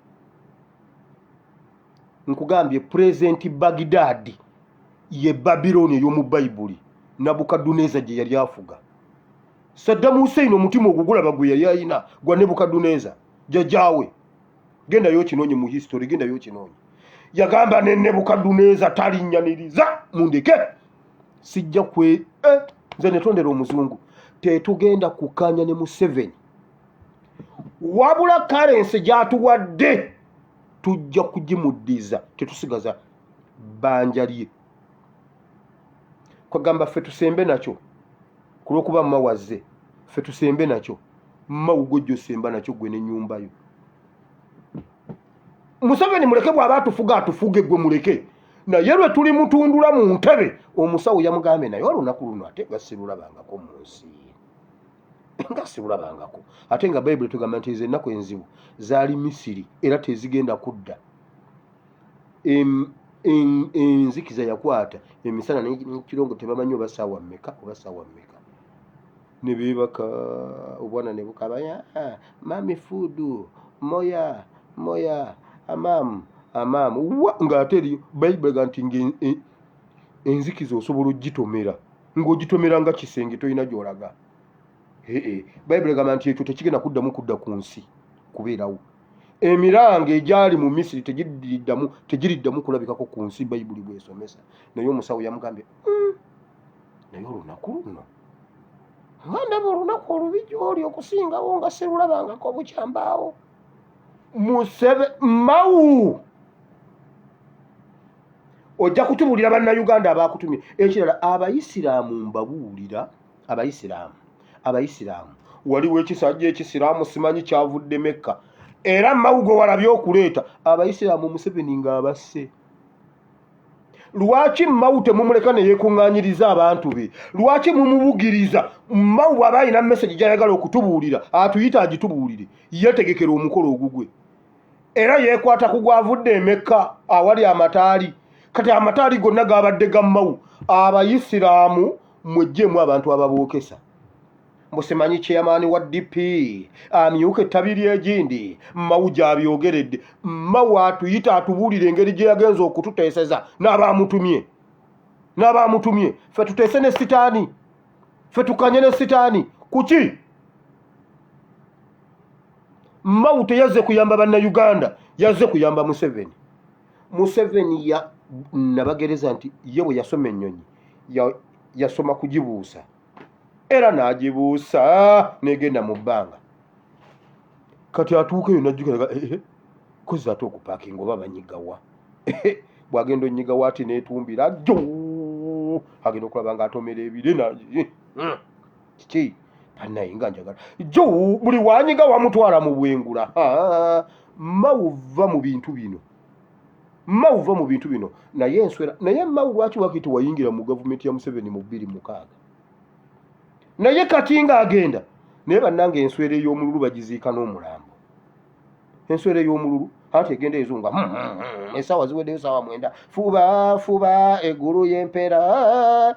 nkugambye Pulezidenti Baghdad ye Babiloni ey'omu Bayibuli Nebukadduneeza gye yali afuga Saddam Hussein omutima ogugulaba gwe yali ayina gwa Nebukadduneeza jjajjaawe gendayo kinoonye mu history gendayo kinoonye yagamba ne Nebukadduneeza talinnyaniriza mundeke sijja kwe nze netondera omuzungu tetugenda kukanya ne Museveni wabula karensi gy'atuwadde tujja kugimuddiza tetusigaza bbanja lye kwagamba ffe tusembe nakyo ku lw'okuba Mmawu azze ffe tusembe nakyo Mmawu gwe osemba nakyo gwe n'ennyumba yo Museveni muleke bw'aba atufuge gwe muleke naye lwe tuli mutundula mu ntebe omusawo yamugambe naye olunaku luno ate nga sirulabangako mu nsi nga sirulabangako ate nga Bayibuli tugamba nti ennaku enzibu zaali Misiri era tezigenda kudda enzikiza yakwata emisana n'ekirongo tebamanyi oba ssaawa mmeka ne beebaka obwana ne bukabaya mami fuudu moya amamu ng'ate eriyo Bayibuli ga nti enzikiza osobola ogitomera ng'ogitomera nga kisenge tolina gy'olaga Bayibuli gamba nti ekyo tekigenda kuddamu kudda ku nsi kubeerawo emiranga egyali mu Misiri tegiriddamu kulabikako ku nsi Bayibuli bw'esomesa naye omusawo yamugambye naye olunaku luno nga ndaba olunaku olubijja oli okusingawo nga sirulabangako bukyambaawo Mmawu ojja kutubuulira bannayuganda abakutumye ekirala Abayisiraamu mbabuulira Abayisiraamu waliwo ekisajja ekisiraamu simanyi kyavudde Mekka era Mmawu gwe walabye okuleeta Abayisiraamu Museveni ng'abasse lwaki Mmawu temumuleka ne yeekuŋŋaanyiriza abantu be lwaki mumubugiriza Mmawu bw'aba alina message gy'ayagala okutubuulira atuyita agitubuulire yeetegekera omukolo ogugwe era yeekwata ku gwavudde e Mekka awali amataali kati amataali gonna gaabadde ga Mmawu Abayisiraamu mweggyemu abantu ababookesa musimanyi chairman wa DP amyuka ettabi ly'egindi Mmawu gy'abyogeredde Mmawu atuyita atubuulire engeri gye yagenza okututeeseza n'abaamutumye ffe tuteese ne sitaani ffe tukanye ne sitaani kuki Mmawu teyazze kuyamba bannayuganda yazze kuyamba Museveni nabagereza nti ye bwe yasoma ennyonyi yasoma kugibuusa era n'agibuusa negenda mu bbanga kati atuuka eyo najjukiraga kozi ate okupaakinga oba banyigawa bwagenda onyiga wati netumbira jo agenda okulaba nga atomera ebire naye kiki banaye nga njagala jo buli wanyiga wamutwala mu bwengula mawuva mu bintu bino naye enswera naye mawu lwaki wakiti wayingira mu gavumenti ya Museveni mu 2006 naye kati nga agenda naye bannange enswera ey'omululu bagiziika n'omulambo enswera ey'omululu ati egenda ezunga esaawa ziweddeyo saawa 9 fuba eggulu y'empeera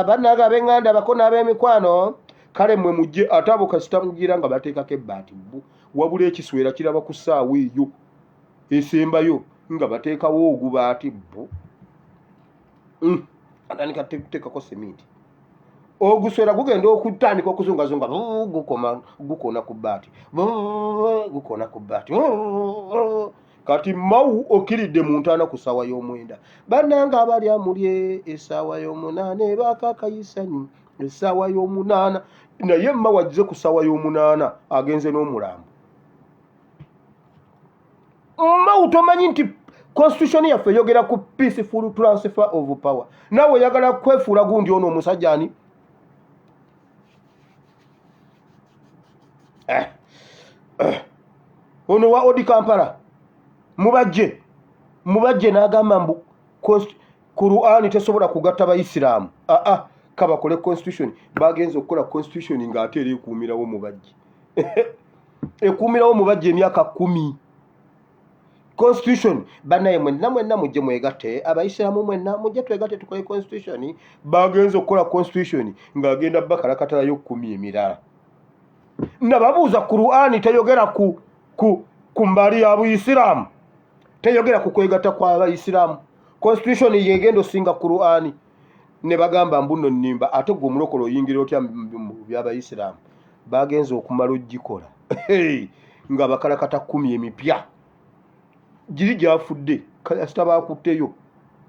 bannange ab'eŋŋanda bako n'ab'emikwano kale mmwe mujje ate abo kasita mugira nga bateekako ebbaati wabula ekiswera kiraba ku ssaawa eyo esembayo nga bateekawo ogubaati atandika teekako seminti oguswera gugenda okutandika okuzungazunga gukona ku bbaati gukona ku bbaati kati mawu okiridde mu ntaana ku ssaawa y'omwenda bannange abali amulye essaawa y'omunaana bakakayisanyu essaawa y'omunaana naye mawu agize ku ssaawa y'omunaana agenze n'omulambo mawu tomanyi nti constitution yaffe yogera ku peaceful transfer of power nawe oyagala kwefuula gundi ono omusajja ani ono wa odi Kampala mubajje n'agamba mbu Qur'ani tesobola kugatta bayisiraamu kabakole constitution bagenze okukola constitution ng'ate era ekuumirawo mubajje ekuumirawo mubajje emyaka 10 constitution banaye mwenna mujje mwegatte abayisiraamu mwenna mujje twegatte tukole constitution bagenze okukola constitution ng'agenda bakalakatalayo 10 emirala nababuuza Qur'ani teyogera ku mbali ya Buyisiraamu teyogera ku kwegatta kw'abayisiraamu constitution yegenda osinga Qur'ani ne bagamba mbuno nnimba ate gwe omulokole oyingira otya mu by'abayisiraamu bagenze okumala ogikola nga bakalakata 10 emipya giri gyafudde kasita bakutteyo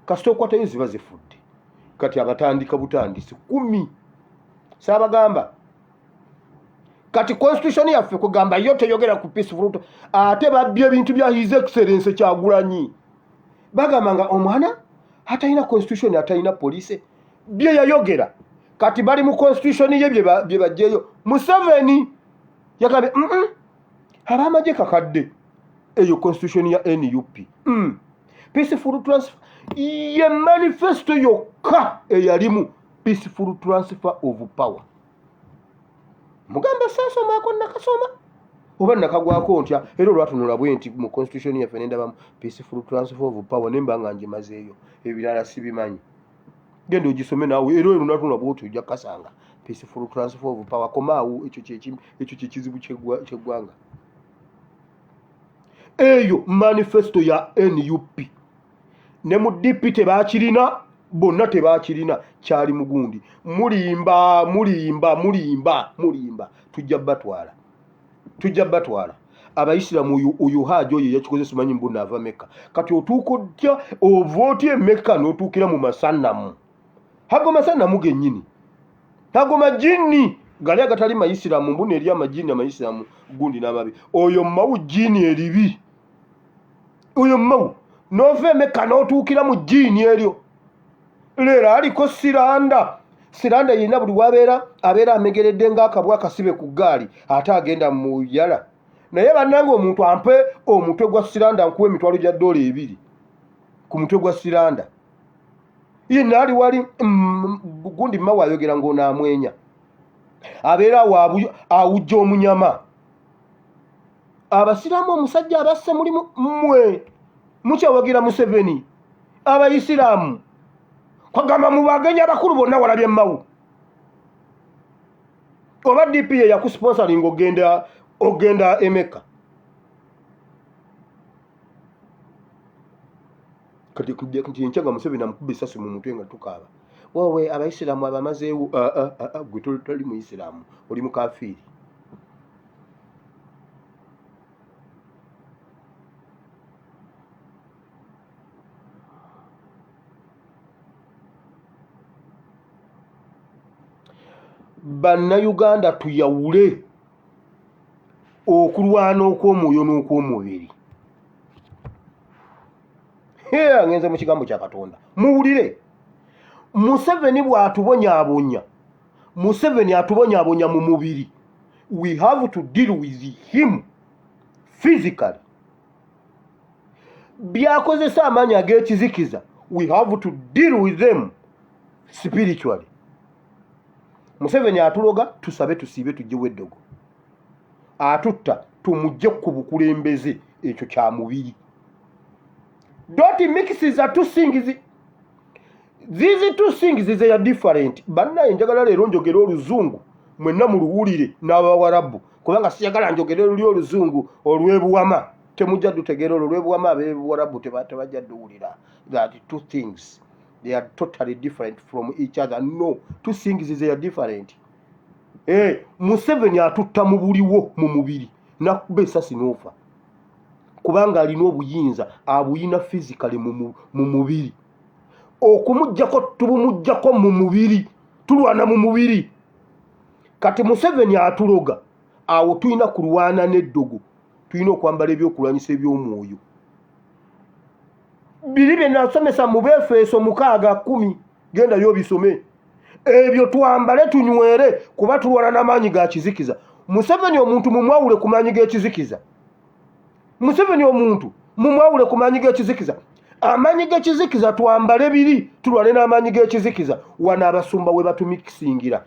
kasita okwatayo ziba zifudde kati abatandika butandisi 10 saabagamba kati constitution yaffe kugamba yo teyogera ku peaceful ate babbye ebintu bya his excellence Kyagulanyi bagamba nga omwana atalina constitution atalina police bye yayogera kati bali mu constitution ye bye bajjeyo Museveni yagambye abamaje kakadde eyo constitution ya NUP peaceful transfer ye manifesto yokka eyalimu peaceful transfer of power mugamba sasoma ako nakasoma oba nakagwako ntya era olwatunula bwe nti mu constitution yaffe nendabamu peaceful transfer of power nemba nga njimazeeyo ebirala sibimanyi genda ogisome naawe era olwatunula bwoti ojja kasanga peaceful transfer of power komaawo ekyo kyekizibu kyeggwanga eyo manifesto ya NUP ne mu DP tebakirina bonna tebakirina kyali mugundi mulimba tujja batwala abayisiramu oyo hajo ye yakikozesa simanyi mbona ava Meka kati otuuko dya ovoti Meka n'otuukira mu masanamu hago masanamu gennyini hago majini gali agatali mayisiramu mbona eri amajini amayisiramu gundi n'ababi oyo mawu jini eribi oyo mawu nove Meka n'otuukira mu jini eryo lera aliko siranda yina buli abeera amegeredde ng'akabwa akasibe ku gaali ate agenda mu yala naye bannange omuntu ampe omutwe gwa siranda nkuwa $2 ku mutwe gwa siranda yina ali wali gundi mawa ayogera ng'onaamwenya abeera awujja omunyama abasiraamu omusajja abasse mulimu mmwe mukyawagira Museveni abayisiraamu kwagamba mu bagenya abakulu bonna walabye mawu oba DP yakusponsoring ogenda Emeka kati nkyanga Museveni amukubba essasi mu mutwe nga tukaaba wowe abayisiraamu abamazeewo gwe toli muyisiraamu oli mukafiiri Bannayuganda tuyawule okulwana okw'omwoyo n'okw'omubiri Ngenze mu kigambo kya Katonda muwulire. Museveni bw'atubonyaabonya, Museveni atubonyaabonya mu mubiri. We have to deal with him physically. Byakozesa amaanyi ag'ekizikiza, we have to deal with them spiritually. Museveni atuloga, tusabe tusiibe tujjewo eddogo. Atutta tumujje ku bukulembeze, ekyo kya mubiri. Don't mix the two things. These two things they are different. Banna njagala leero njogera oluzungu mwenna muluwulire n'abawarabu kubanga siyagala njogera oluzungu olw'ebuwama. Temujja dutegeera olw'ebuwama ab'ebuwarabu tebajja duwulira. That two things they are totally different from each other. No, two things they are different. Museveni atutta mu buliwo mu mubiri nakuba essasi n'ofa kubanga alina obuyinza abuyina physically mu mubiri. Okumujjako tubumujjako mu mubiri, tulwana mu mubiri. Kati Museveni atuloga, awo tulina kulwana n'eddogo, tulina okwambala ebyokulwanyisa eby'omwoyo. Biri bye nasomesa mu Befeso 6:10, genda y'obisome. Ebyo twambale tunywere kuba tulwana n'amaanyi ga kizikiza. Museveni omuntu mumwawule ku maanyi g'ekizikiza. Museveni omuntu mumwawule ku maanyi g'ekizikiza. Amaanyi g'ekizikiza twambale biri tulwane n'amaanyi g'ekizikiza. Wana abasumba we batumikisingira.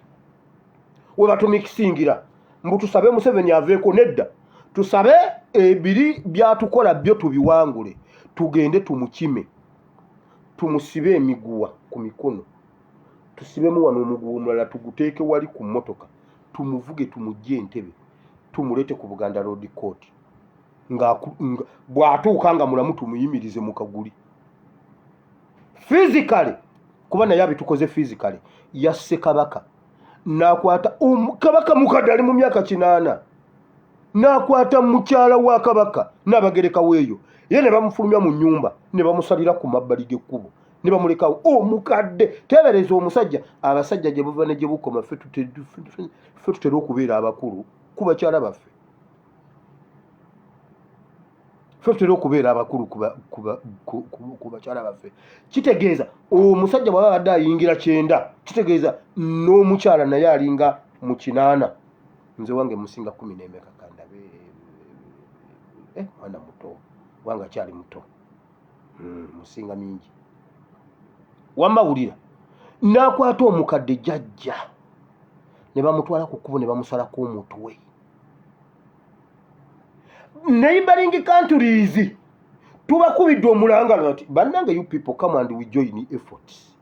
Mbu tusabe Museveni aveeko nedda. Tusabe ebiri byatukola byo tubiwangule. Tugende tumukime. Tumusibe emiguwa ku mikono. Tusibemu wano omuguwa omulala tuguteeke wali ku mmotoka. Tumuvuge tumujje Entebbe. Tumulete ku Buganda Road Court. Bw'atuuka nga mulamu tumuyimirize mu kaguli. Physically kuba naye abitukoze physically. Yasse Kabaka n'akwata Kabaka mukadde ali mu myaka 8 n'akwata mukyala wa Kabaka n'abagereka weeyo ye ne bamufulumya mu nnyumba ne bamusalira ku mabbali g'ekkubo ne bamulekawo mukadde. Tebereza omusajja, abasajja gye buva ne gye bukoma ffe tutera okubeera abakulu ku bakyala baffe. Tutera okubeera abakulu ku bakyala baffe. Kitegeeza omusajja bw'aba badde ayingira 9, kitegeeza n'omukyala naye alinga mu 8. Nze wange musinga 10 n'emeka kandabe. Mwana muto wange akyali muto. Musinga mingi. Wamawulira n'akwata omukadde jjajja ne bamutwala ku kkubo ne bamusalako omutwe. Neighboring countries tubakubidde omulangala ati bannange, you people come and we join efforts.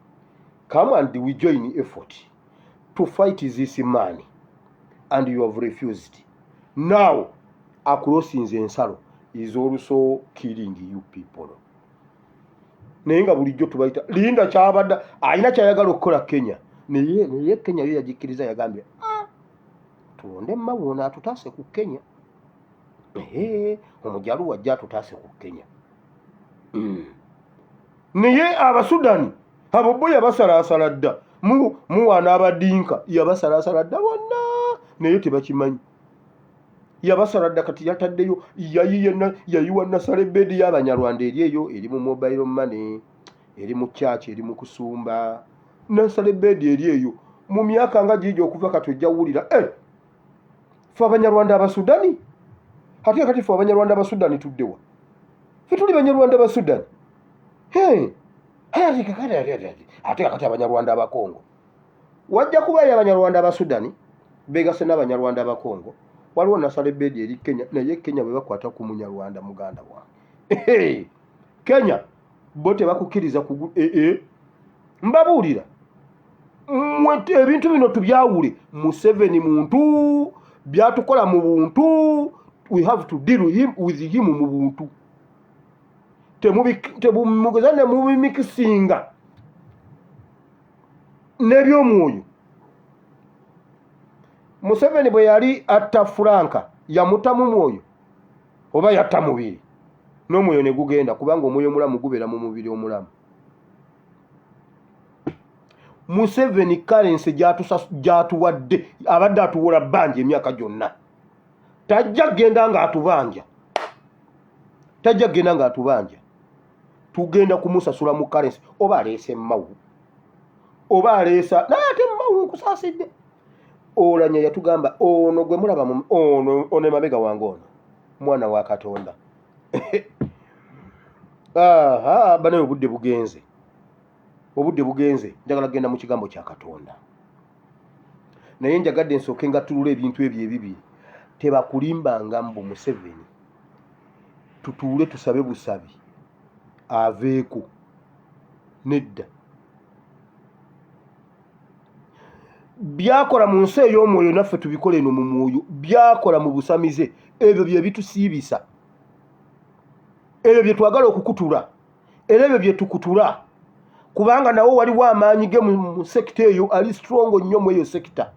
Come and we join effort to fight this man and you have refused. Now crossing the ensalo is also killing you people. Nenga bulijjo tubaita linda kyabadda alina kyayagala okukola Kenya. Naye Kenya yo yagikkiriza yagambye tulonde mawona atutaase ku Kenya. Omujalu wajja atutaase ku Kenya. Naye Abasudani abo bo yabasalaasala dda. Muwana abadinka yabasalaasala dda wonna naye tebakimanyi. Yabasala dda kati yataddeyo yayiwa nasale bedi y'Abanyarwanda eri eyo eri mu mobile money, eri mu church, eri mu kusumba. Nasale bedi eri eyo mu myaka nga gijo okuva katujja wulira fe Abanyarwanda Abasudani. Kati fe Abanyarwanda Abasudani tuddewa. Fe tuli Banyarwanda Abasudani. Ate kati Abanyarwanda Abakongo wajja kubayo Abanyarwanda Abasudani begase n'Abanyarwanda Abakongo. Waliwo nasale bedi eri Kenya naye Kenya bwe bakwata ku Munyarwanda muganda wange. Kenya bo tebakukkiriza mbabuulira ebintu bino tubyawule. Museveni muntu byatukola mu buntu. We have to deal with him mu buntu. Temumugeza ne mubimikisinga n'ebyomwoyo. Museveni bwe yali atta Franka yamutamu mwoyo oba yatta mubiri n'omwoyo ne gugenda kubanga omwoyo omulamu gubeera mu mubiri omulamu. Museveni currency gyatuwadde abadde atuwola bbanja emyaka gyonna tajja genda nga atubanja. tugenda kumusasula mu currency oba aleese mawu oba aleesa naye ate mawu nkusaasidde olanya yatugamba ono gwe mulaba ono emabega wange ono mwana wa Katonda banaye obudde bugenze njagala kugenda mu kigambo kya Katonda naye njagadde nsooke nga tulula ebintu ebyo ebibiri tebakulimbanga mbu Museveni tutuule tusabe busabi aveeko nedda byakola mu nsi ey'omwoyo naffe tubikola eno mu mwoyo byakola mu busamize ebyo bye bitusiibisa ebyo bye twagala okukutula era ebyo bye tukutula kubanga nawo waliwo amaanyi ge mu sekita eyo ali strongo nnyo mu eyo sekita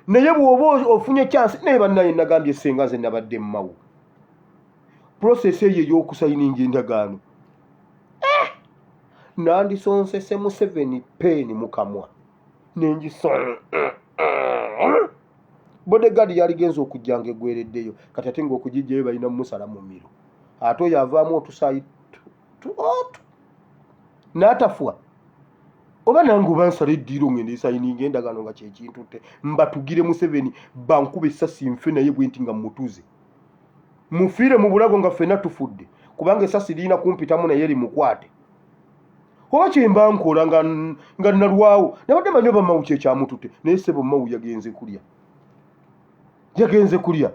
naye bw'oba ofunye chance naye bannaye nagambye senga nze nabadde mmawo process eyo ey'okusayininga endagaano nandisonsese Museveni peeni mu kamwa nenjisona bodyguard yaligenza okujjanga eggwereddeyo kati ate ng'okugijjayo balina musala mu miro ate oyo avaamu otusaayi n'atafwa oba nange oba nsala eddiiro ngenda esayininga endagaano nga kyekintu te mbatugire Museveni bankuba essasi nfe naye bwe nti nga mutuze mufiire mu bulago nga ffenna tufudde kubanga essasi liina kumpitamu naye limukwate oba kyemba nkola nga nalwawo nabadde manyi oba mawu kyekyamutute naye sebo mawu yagenze kulya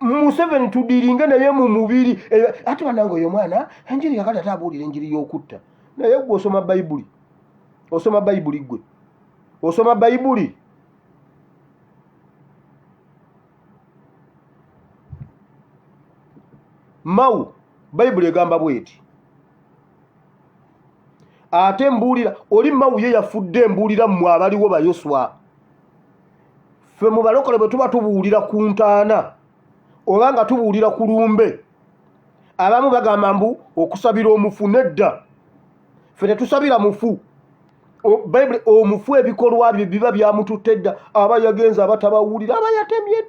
Museveni tudiringe naye mu mubiri ate banange oyo mwana enjiri yakati ate abuulira enjiri y'okutta naye gwe osoma bayibuli gwe osoma bayibuli mawu bayibuli egamba bweti ate mbuulira oli mawu ye yafudde mbuulira mmwe abaliwo bayoswa ffe mu balokole bwe tuba tubuulira ku ntaana oba nga tubuulira ku lumbe abamu bagamba mbu okusabira omufu nedda ffe tetusabira mufu bayibuli omufu ebikolwa bye biba byamututte dda aba yagenza abatabawulira aba yatemye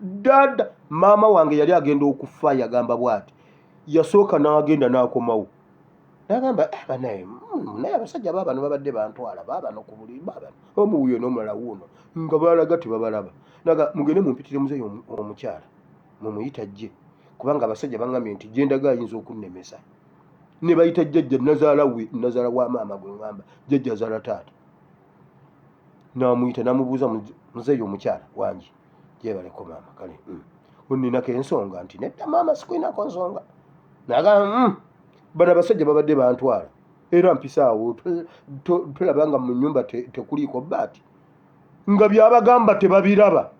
dda maama wange yali agenda okufa yagamba bwati yasooka n'agenda n'akomawo n'agamba naye abasajja baabano babadde bantwala baabano ku buli baabano omuwuyo n'omulala wuuno nga balaga tebabalaba naga mugende mumpitire muzeeyo omukyala mumuyita jje kubanga abasajja bangambye nti gyendaga ayinza okunnemesa ne bayita jjajja nazaala wa maama gwe ngamba jjajja azaala taata n'amuyita n'amubuuza muzeeyo omukyala wangi gyebaleko maama kale onninako ensonga nti nedda maama sikulinako nsonga naga bano abasajja babadde bantwala era mpisaawo tolaba nga mu nnyumba tekuliiko baati nga byabagamba tebabiraba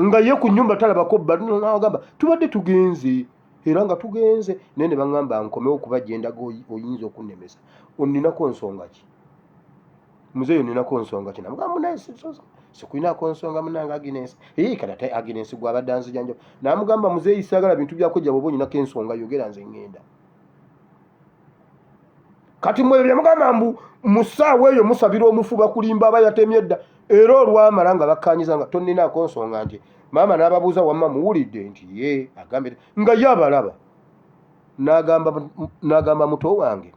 nga ye ku nnyumba talabako bagamba tubadde tugenze era nga tugenze naye ne baŋŋamba nkomewo okuba gyendaga oyinza okunnemesa onninako nsonga ki muzeeyo nninako nsonga ki namugamba munaye sikulinako nsonga munange Agnes kati ate Agnes gwabadde anzijanja namugamba muzeeyi saagala bintu byakojja bwoba olinako ensonga yogera nze ŋŋenda kati mwe byamugamba mbu mu ssaawa eyo musabira omufu bakulimba aba yatemye dda era olwamala nga bakkanyiza nga tonninako nsonga nti maama n'ababuuza wamma muwulidde nti ye agambe nga ye abalaba n'agamba muto wange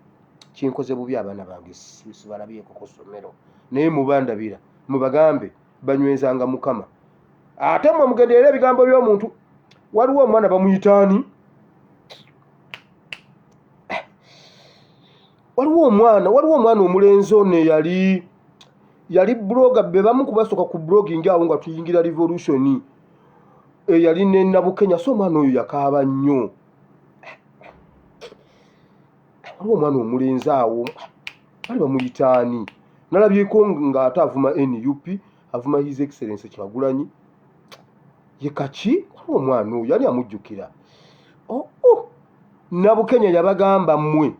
kinkoze bubi abaana bange sibalabyeko ku ssomero naye mubandabira mubagambe banywezanga Mukama ate mwe mugenderera ebigambo by'omuntu waliwo omwana bamuyitaani waliwo omwana omulenzi ono yali bloga be bamu kubasooka ku blogging awo nga tuyingira revolution yali ne Nabukenya so omwana oyo yakaaba nnyo waliwo omwana omulenzi awo bali bamuyitaani nalabyeko nga ate avuma NUP avuma His Excellency Kyagulanyi ye kaki waliwo omwana oyo yali amujjukira Nabukenya yabagamba mmwe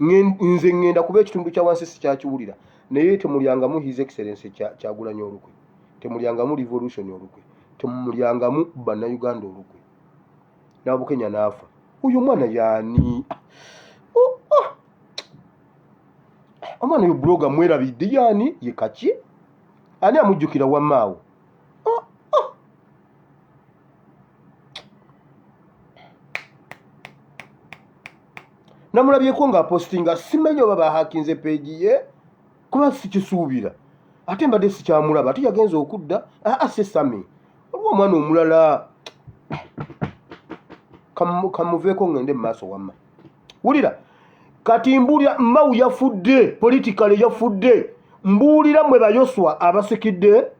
nze ngenda kuba ekitundu kya wansi sikyakiwulira naye temulyangamu His Excellency Kyagulanyi olukwe temulyangamu revolution olukwe temulyangamu bannayuganda olukwe Nabukenya n'afa oyo omwana yaani omwana oyo bloga mwerabidde yaani ye kaki ani amujjukira wammaawo namulabyeko nga postinga simanyi oba bahakinze page ye kuba sikisuubira ate mbadde sikyamulaba ate yagenza okudda sesame olwo omwana omulala kamuveeko ngende mu maaso wamma wulira kati mbuulira Mau yafudde politikale yafudde mbuulira mwe bayoswa abasikidde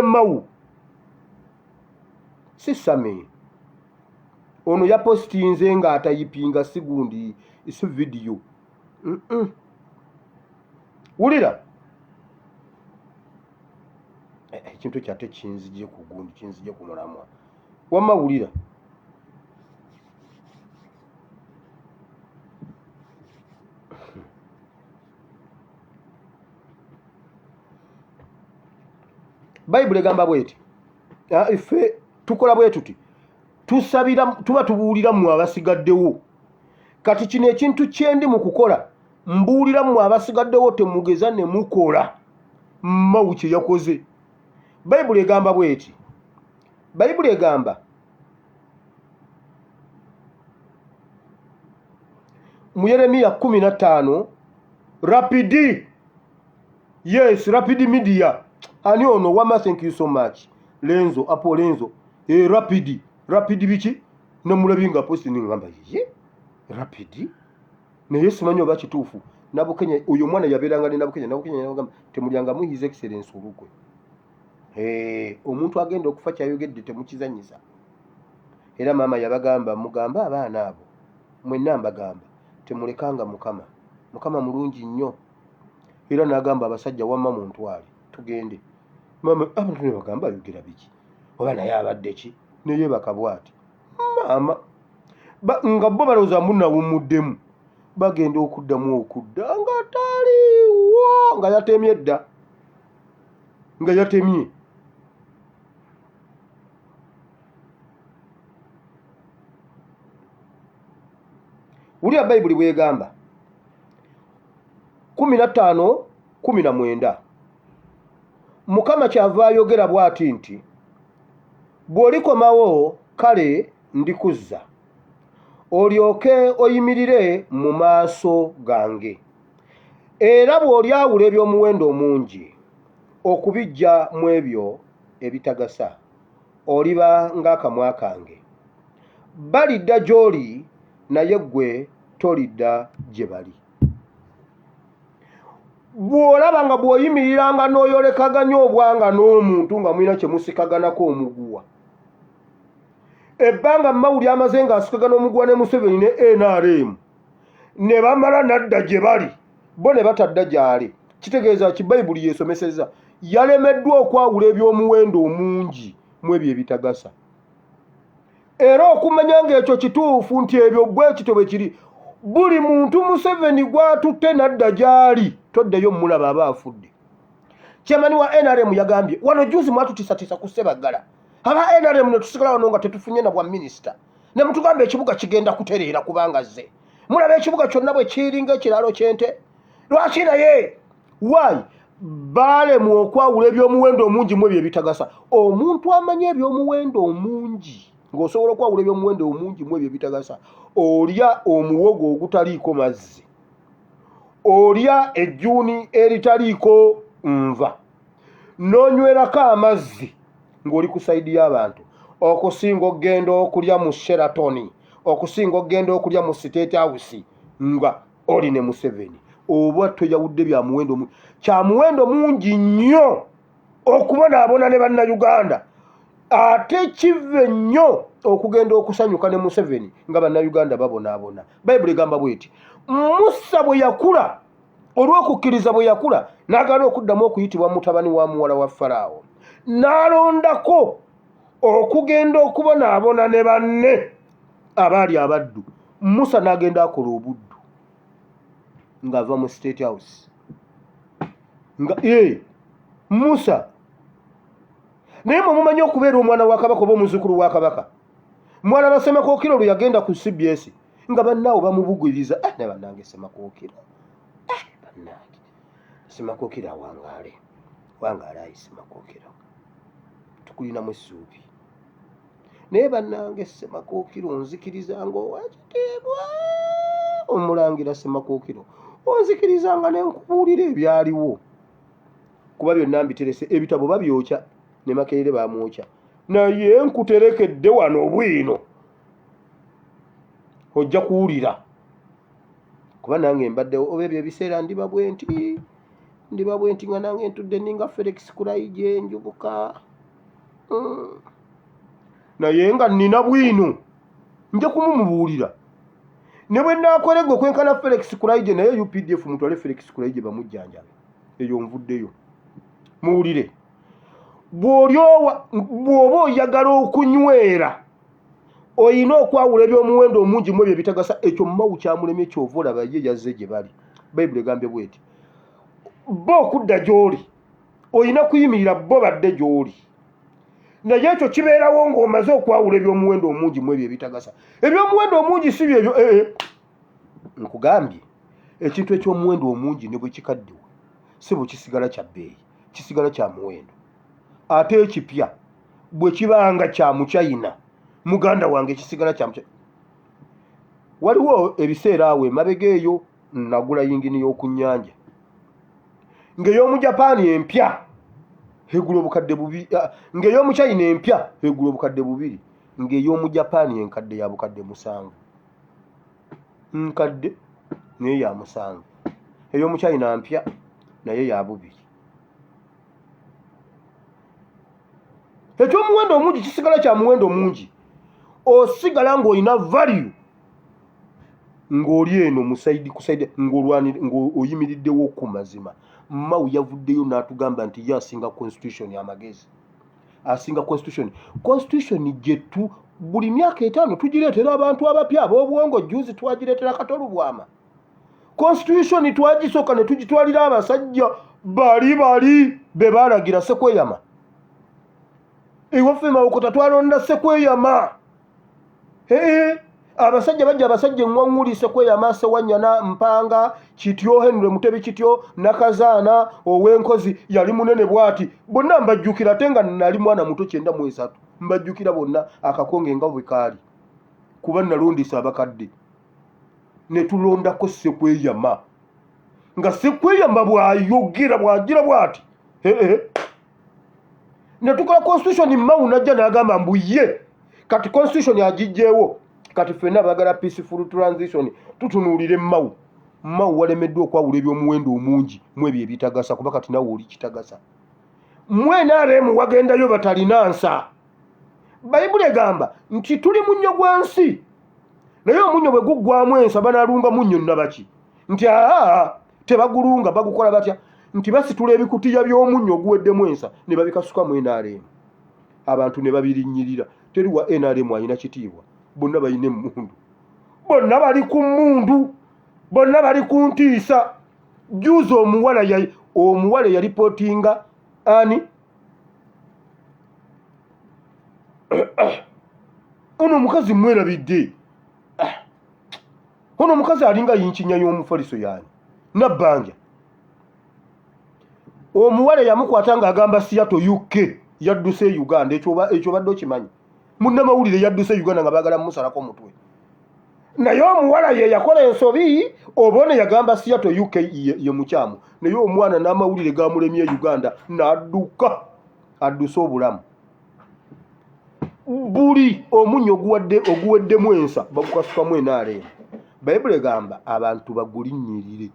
Mau sesame ono yapostinze nga atayipinga sigundi isi video wulira ekintu kyate kinzije ku gundi kinzije ku mulamwa wamma wulira Bayibuli egamba bweti ife tukola bwe tuti tusabira tuba tubuulira mu abasigaddewo kati kino ekintu kyendi mu kukola mbuulira mu abasigaddewo temugeza ne mukola Mau kye yakoze Bayibuli egamba bweti Bayibuli egamba mu Yeremiya 15 rapidi yes rapidi media ani ono wama thank you so much lenzo apo lenzo rapidi biki namulabinga posti ngamba ye rapidi naye simanyi oba kituufu Nabukenya uyo mwana yabeeranga ne Nabukenya yagamba temulyanga mu his excellence olukwe omuntu agenda okufa kyayogedde temukizanyiza era mama yabagamba mugamba abaana abo mwenna mbagamba temulekanga mukama mulungi nnyo era n'agamba abasajja wamma mu ntwale tugende mama abantu ne bagamba ayogera biki oba naye abadde ki naye bakabwati mama nga bo balowooza munawumuddemu bagenda okuddamu okudda nga taliwo nga yatemye dda nga yatemye wulira Bayibuli bwegamba 15:19 Mukama kyava ayogera bw'ati nti bw'olikomawo kale ndikuzza olyoke oyimirire mu maaso gange era bw'olyawula eby'omuwendo omungi okubijja mu ebyo ebitagasa oliba ng'akamwa kange balidda gy'oli naye ggwe tolidda gye bali bw'olaba nga bw'oyimiriranga n'oyolekaganya obwanga n'omuntu nga mulina kye musikaganako omuguwa ebbanga Mau lyamaze ng'asikagana omuguwa ne Museveni ne NRM ne bamala nadda gye bali bo ne batadda gy'ali kitegeeza ki Bayibuli yeesomeseza yalemeddwa okwawula eby'omuwendo omungi mu ebyo ebitagasa era okumanya ng'ekyo kituufu nti ebyo bwe kito bwe kiri buli muntu Museveni gwatutte nadda gy'ali toddeyo mulaba aba afudde kyemani wa NRM yagambye wano juzi mwatutisatisa ku Ssebaggala aba NRM ne tusigala wano nga tetufunye na bwa minisita ne mutugamba ekibuga kigenda kutereera kubanga zze mulaba ekibuga kyonna bwe kiringa ekiralo kyente lwaki naye why balemu okwawula eby'omuwendo omungi mu ebyo ebitagasa omuntu amanya eby'omuwendo omungi ng'osobola okwawula eby'omuwendo omungi mu ebyo ebitagasa olya omuwogo ogutaliiko mazzi olya ejjuuni eritaliiko nva n'onywerako amazzi ng'oli ku sayidi y'abantu okusinga okgenda okulya mu Sheraton okusinga okgenda okulya mu State House nga oli ne Museveni oba toyawudde bya muwendo kya muwendo mungi nnyo okubonaabona ne bannayuganda ate kive nnyo okugenda okusanyuka ne Museveni nga bannayuganda babonaabona Bayibuli egamba bweti Musa bwe yakula olw'okukkiriza bwe yakula n'agaana okuddamu okuyitibwa mutabani wa muwala wa Falaawo n'alondako okugenda okubonaabona ne banne abaali abaddu Musa n'agenda akola obuddu ng'ava mu State House nga Musa naye mwe mumanyi okubeera omwana wa kabaka oba omuzzukulu wa kabaka mwana wa Semakookiro lwe yagenda ku CBS nga bannaawo bamubugiriza ne bannange Semakookiro bannange Semakookiro wangaale ayi Semakookiro tukulinamu essuubi naye bannange Ssemakookiro onzikirizanga owakiteebwa Omulangira Ssemakookiro onzikirizanga ne nkubuulira ebyaliwo kuba byonna mbiterese ebitabo babyokya ne Makerere bamwokya naye nkuterekedde wano obwino ojja kuwulira kuba nange mbaddewo oba ebyo ebiseera ndiba bwe nti nga nange ntudde ninga Felix Kulaije enjubuka naye nga nnina bwino nja kumumubuulira ne bwe naakolegga okwenkana Felix Kulaije naye UPDF mutwale Felix Kulaije bamujjanjabe eyo nvuddeyo muwulire bw'oba oyagala okunywera oyina okwawula eby'omuwendo omungi mu ebyo ebitagasa ekyo Mao kyamulemye kyova olaba ye yazze gye bali Bayibuli egambye bweti bo okudda gy'oli oyina kuyimirira bo badde gy'oli naye ekyo kibeerawo ng'omaze okwawula eby'omuwendo omungi mu ebyo ebitagasa eby'omuwendo omungi si byebyo nkugambye ekintu eky'omuwendo omungi ne bwe kikaddiwa si bwe kisigala kya bbeeyi kisigala kya muwendo ate ekipya bwe kibanga kya Muchina muganda wange kisigala kya Muchina waliwo ebiseera awo emabega eyo nagula yingini y'oku nnyanja ng'ey'Omujapani empya egula obukadde bubiri ng'ey'Omuchina empya egula obukadde bubiri ng'ey'Omujapani enkadde ya bukadde 7 nkadde naye ya 7 ey'Omuchina mpya naye ya 2 ekyomuwendo omungi kisigala kya muwendo mungi osigala ng'olina value ng'oli eno musaidi kusaidi ng'oyimiriddewo ku mazima Mao yavuddeyo n'atugamba nti ye asinga constitution amagezi asinga constitution gyetu buli myaka 5 tugireetera abantu abapya ab'obwongo juzi twagireetera Katolubwama constitution twagisooka ne tugitwalira abasajja bali be baalagira Sekweyama ewaffe Mawokota twalonda Sekweyama abasajja bajja abasajja eŋŋwaŋŋuli Sekweyama Sewanyana Mpanga Kityo Henry Mutebi Kityo Nakazaana Ow'Enkozi yali munene bwati bonna mbajjukira ate nga nali mwana muto 93 mbajjukira bonna akakonge nga bwe kaali kuba nalondesa abakadde ne tulondako Sekweyama nga Sekweyama bw'ayogera bw'agira bwati ne tukola constitution Mao najja n'agamba mbuye kati constitution agijjeewo kati ffenna baagala peaceful transition tutunuulire Mao walemeddwa okwawula eby'omuwendo omungi mu ebyo ebitagasa kuba kati nawe oli kitagasa mwena aremu wagendayo batalina nsa Bayibuli egamba nti tuli munnyo gwa nsi naye omunnyo bwe guggwamu ensa banaalunga munnyo nnabaki nti tebagulunga bagukola batya nti basitula ebikutiya by'omunnyo oguweddemu ensa ne babikasuka mu NRM abantu ne babirinnyirira teri wa NRM alina kitiibwa bonna balina emmundu bonna bali ku mmundu bonna bali ku ntiisa juzi omuwala yalipootinga ani ono omukazi mwerabidde ono omukazi alinga yinkinya y'omufaliso yani nabbanja omuwala yamukwata ng'agamba Seattle UK yadduse Uganda ekyo badde okimanyi munnamawulire yadduse Uganda nga baagala mmusalako mutwe naye omuwala ye yakola ensobi obone yagamba Seattle UK ye mukyamu naye omwana n'amawulire gamulemye Uganda n'adduka adduse obulamu buli omunnyo oguweddemu ensa bagukasukamu NRM Bayibuli egamba abantu bagulinnyirire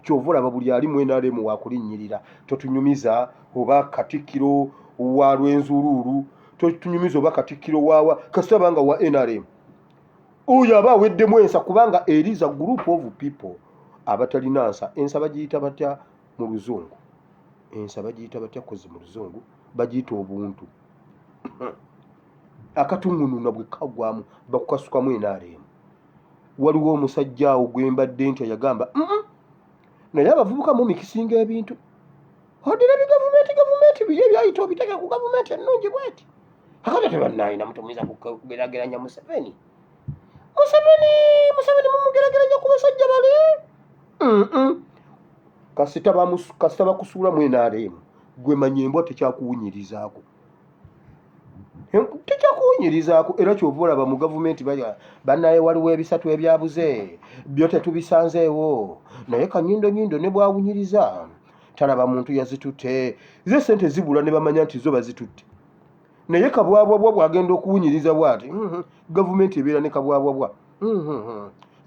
kyova olaba buli ali mu NRM wakulinnyirira totunyumiza oba Katikkiro wa Lwenzuluulu totunyumiza oba Katikkiro waawa kasita banga wa NRM oyo aba aweddemu ensa kubanga is a group of people abatalina nsa ensa bagiyita batya mu Luzungu ensa bagiyita batya kozi mu Luzungu bagiyita obuntu akatungununa bwe kagwamu bakukasukamu NRM waliwo omusajja awo gwe mbadde nti yagamba naye abavubuka mu mikisinga ebintu odira gavumenti biri ebyayita obiteka ku gavumenti ennungi bweti akati tebannayina mutumiza kugerageranya Museveni mumugerageranya ku basajja bali kasita bakusuula mu NRM gwe manya embwa tekyakuwunyirizaako kuwunyirizaako era kyova olaba mu gavumenti bannaye waliwo ebisatu ebyabuze byo tetubisanzeewo naye Kanyindo ne bwawunyiriza talaba muntu yazitutte ze sente zibula ne bamanya nti zo bazitutte naye kabwabwabwa bwagenda okuwunyiriza bwati gavumenti ebeera ne kabwabwabwa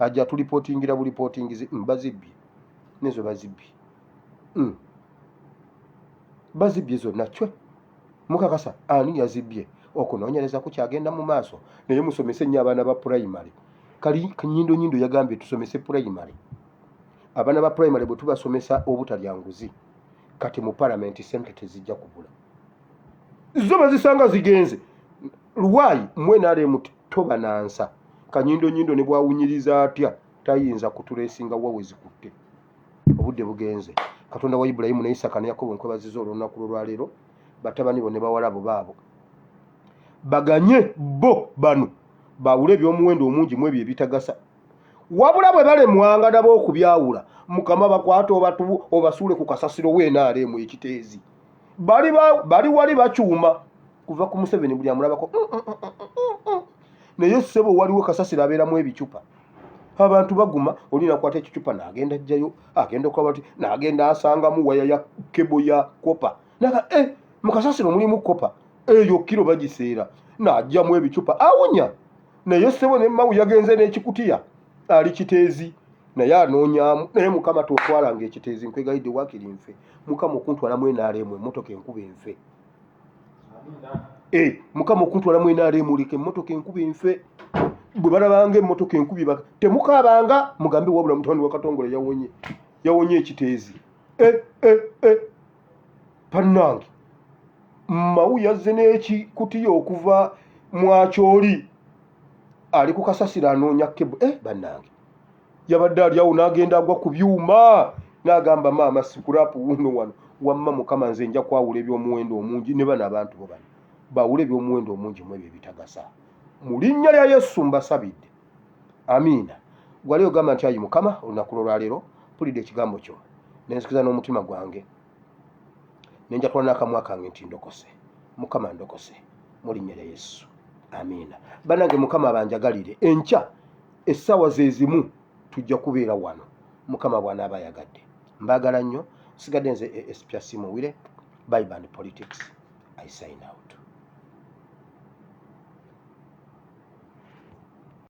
ajja tulipootingira bulipootingizi bazibbye nezo bazibbye bazibbye zonna cwe mukakasa ani yazibbye okunoonyereza kukyagenda mu maaso naye musomese nnyo abaana ba primary kali Kanyindo yagambye tusomese primary abaana ba primary bwe tubasomesa obutalya nguzi kati mu parliament sente tezijja kubula zo bazisanga zigenze luwaayi mwenaremu tobanansa Kanyindo ne bwawunyiriza atya tayinza kutuleesinga wawe zikutte obudde bugenze Katonda wa Ibulayimu ne Isaka ne Yakobo nkwebaziza olunaku lwaleero batabani bo ne bawalabo baabo baganye bo bano bawule ebyomuwendo omungi mu ebyo ebitagasa wabula bwe balemwanga nabo okubyawula Mukama bakwata obasuule ku kasasiro w'enaaremu ekiteezi bali wali bakyuma kuva ku Museveni buli amulabako naye ssebo waliwo kasasiro abeeramu ebicupa abantu baguma olina kwata ekicupa n'agenda ajjayo agenda okwabati n'agenda asangamu waya ya kebo ya kopa naga mu kasasiro mulimu kopa eyo kiro bagiseera n'ajjamu ebicupa awonya naye ssebo ne mawu yagenze n'ekikutiya ali kiteezi naye anoonyamu naye Mukama totwalanga ekiteezi nkwegayidde waakiri nfe Mukama okuntwalamu enaaremu emmotoka enkuba enfe Mukama okuntwalamu enaaremu leka emmotoka enkuba enfe bwe balabanga emmotoka enkubi temukaabanga mugambe wabula mutabani wa Katongole yawonye ekiteezi pannange mawu yazze n'ekikutiya okuva mwakyoli ali ku kasasiro anoonya kebo bannange yabadde ali awo n'agenda agwa ku byuma n'agamba maama sikulapu wuno wano wamma Mukama nze nja kwawula ebyomuwendo omungi ne bano abantu bo bano bawule ebyomuwendo omungi mu ebyo ebitagasa mu linnya lya Yesu mbasabidde amiina gwali ogamba nti ayi Mukama olunaku lwaleero mpulidde ekigambo kyo nenzikiza n'omutima gwange nenjatula n'akamwa kange nti ndokose Mukama ndokose mu linnya lya Yesu amiina banange Mukama abanjagalire enkya essaawa ze zimu tujja kubeera wano Mukama bw'anaaba ayagadde mbaagala nnyo sigadde nze espia simuwire Bible and Politics I sign out.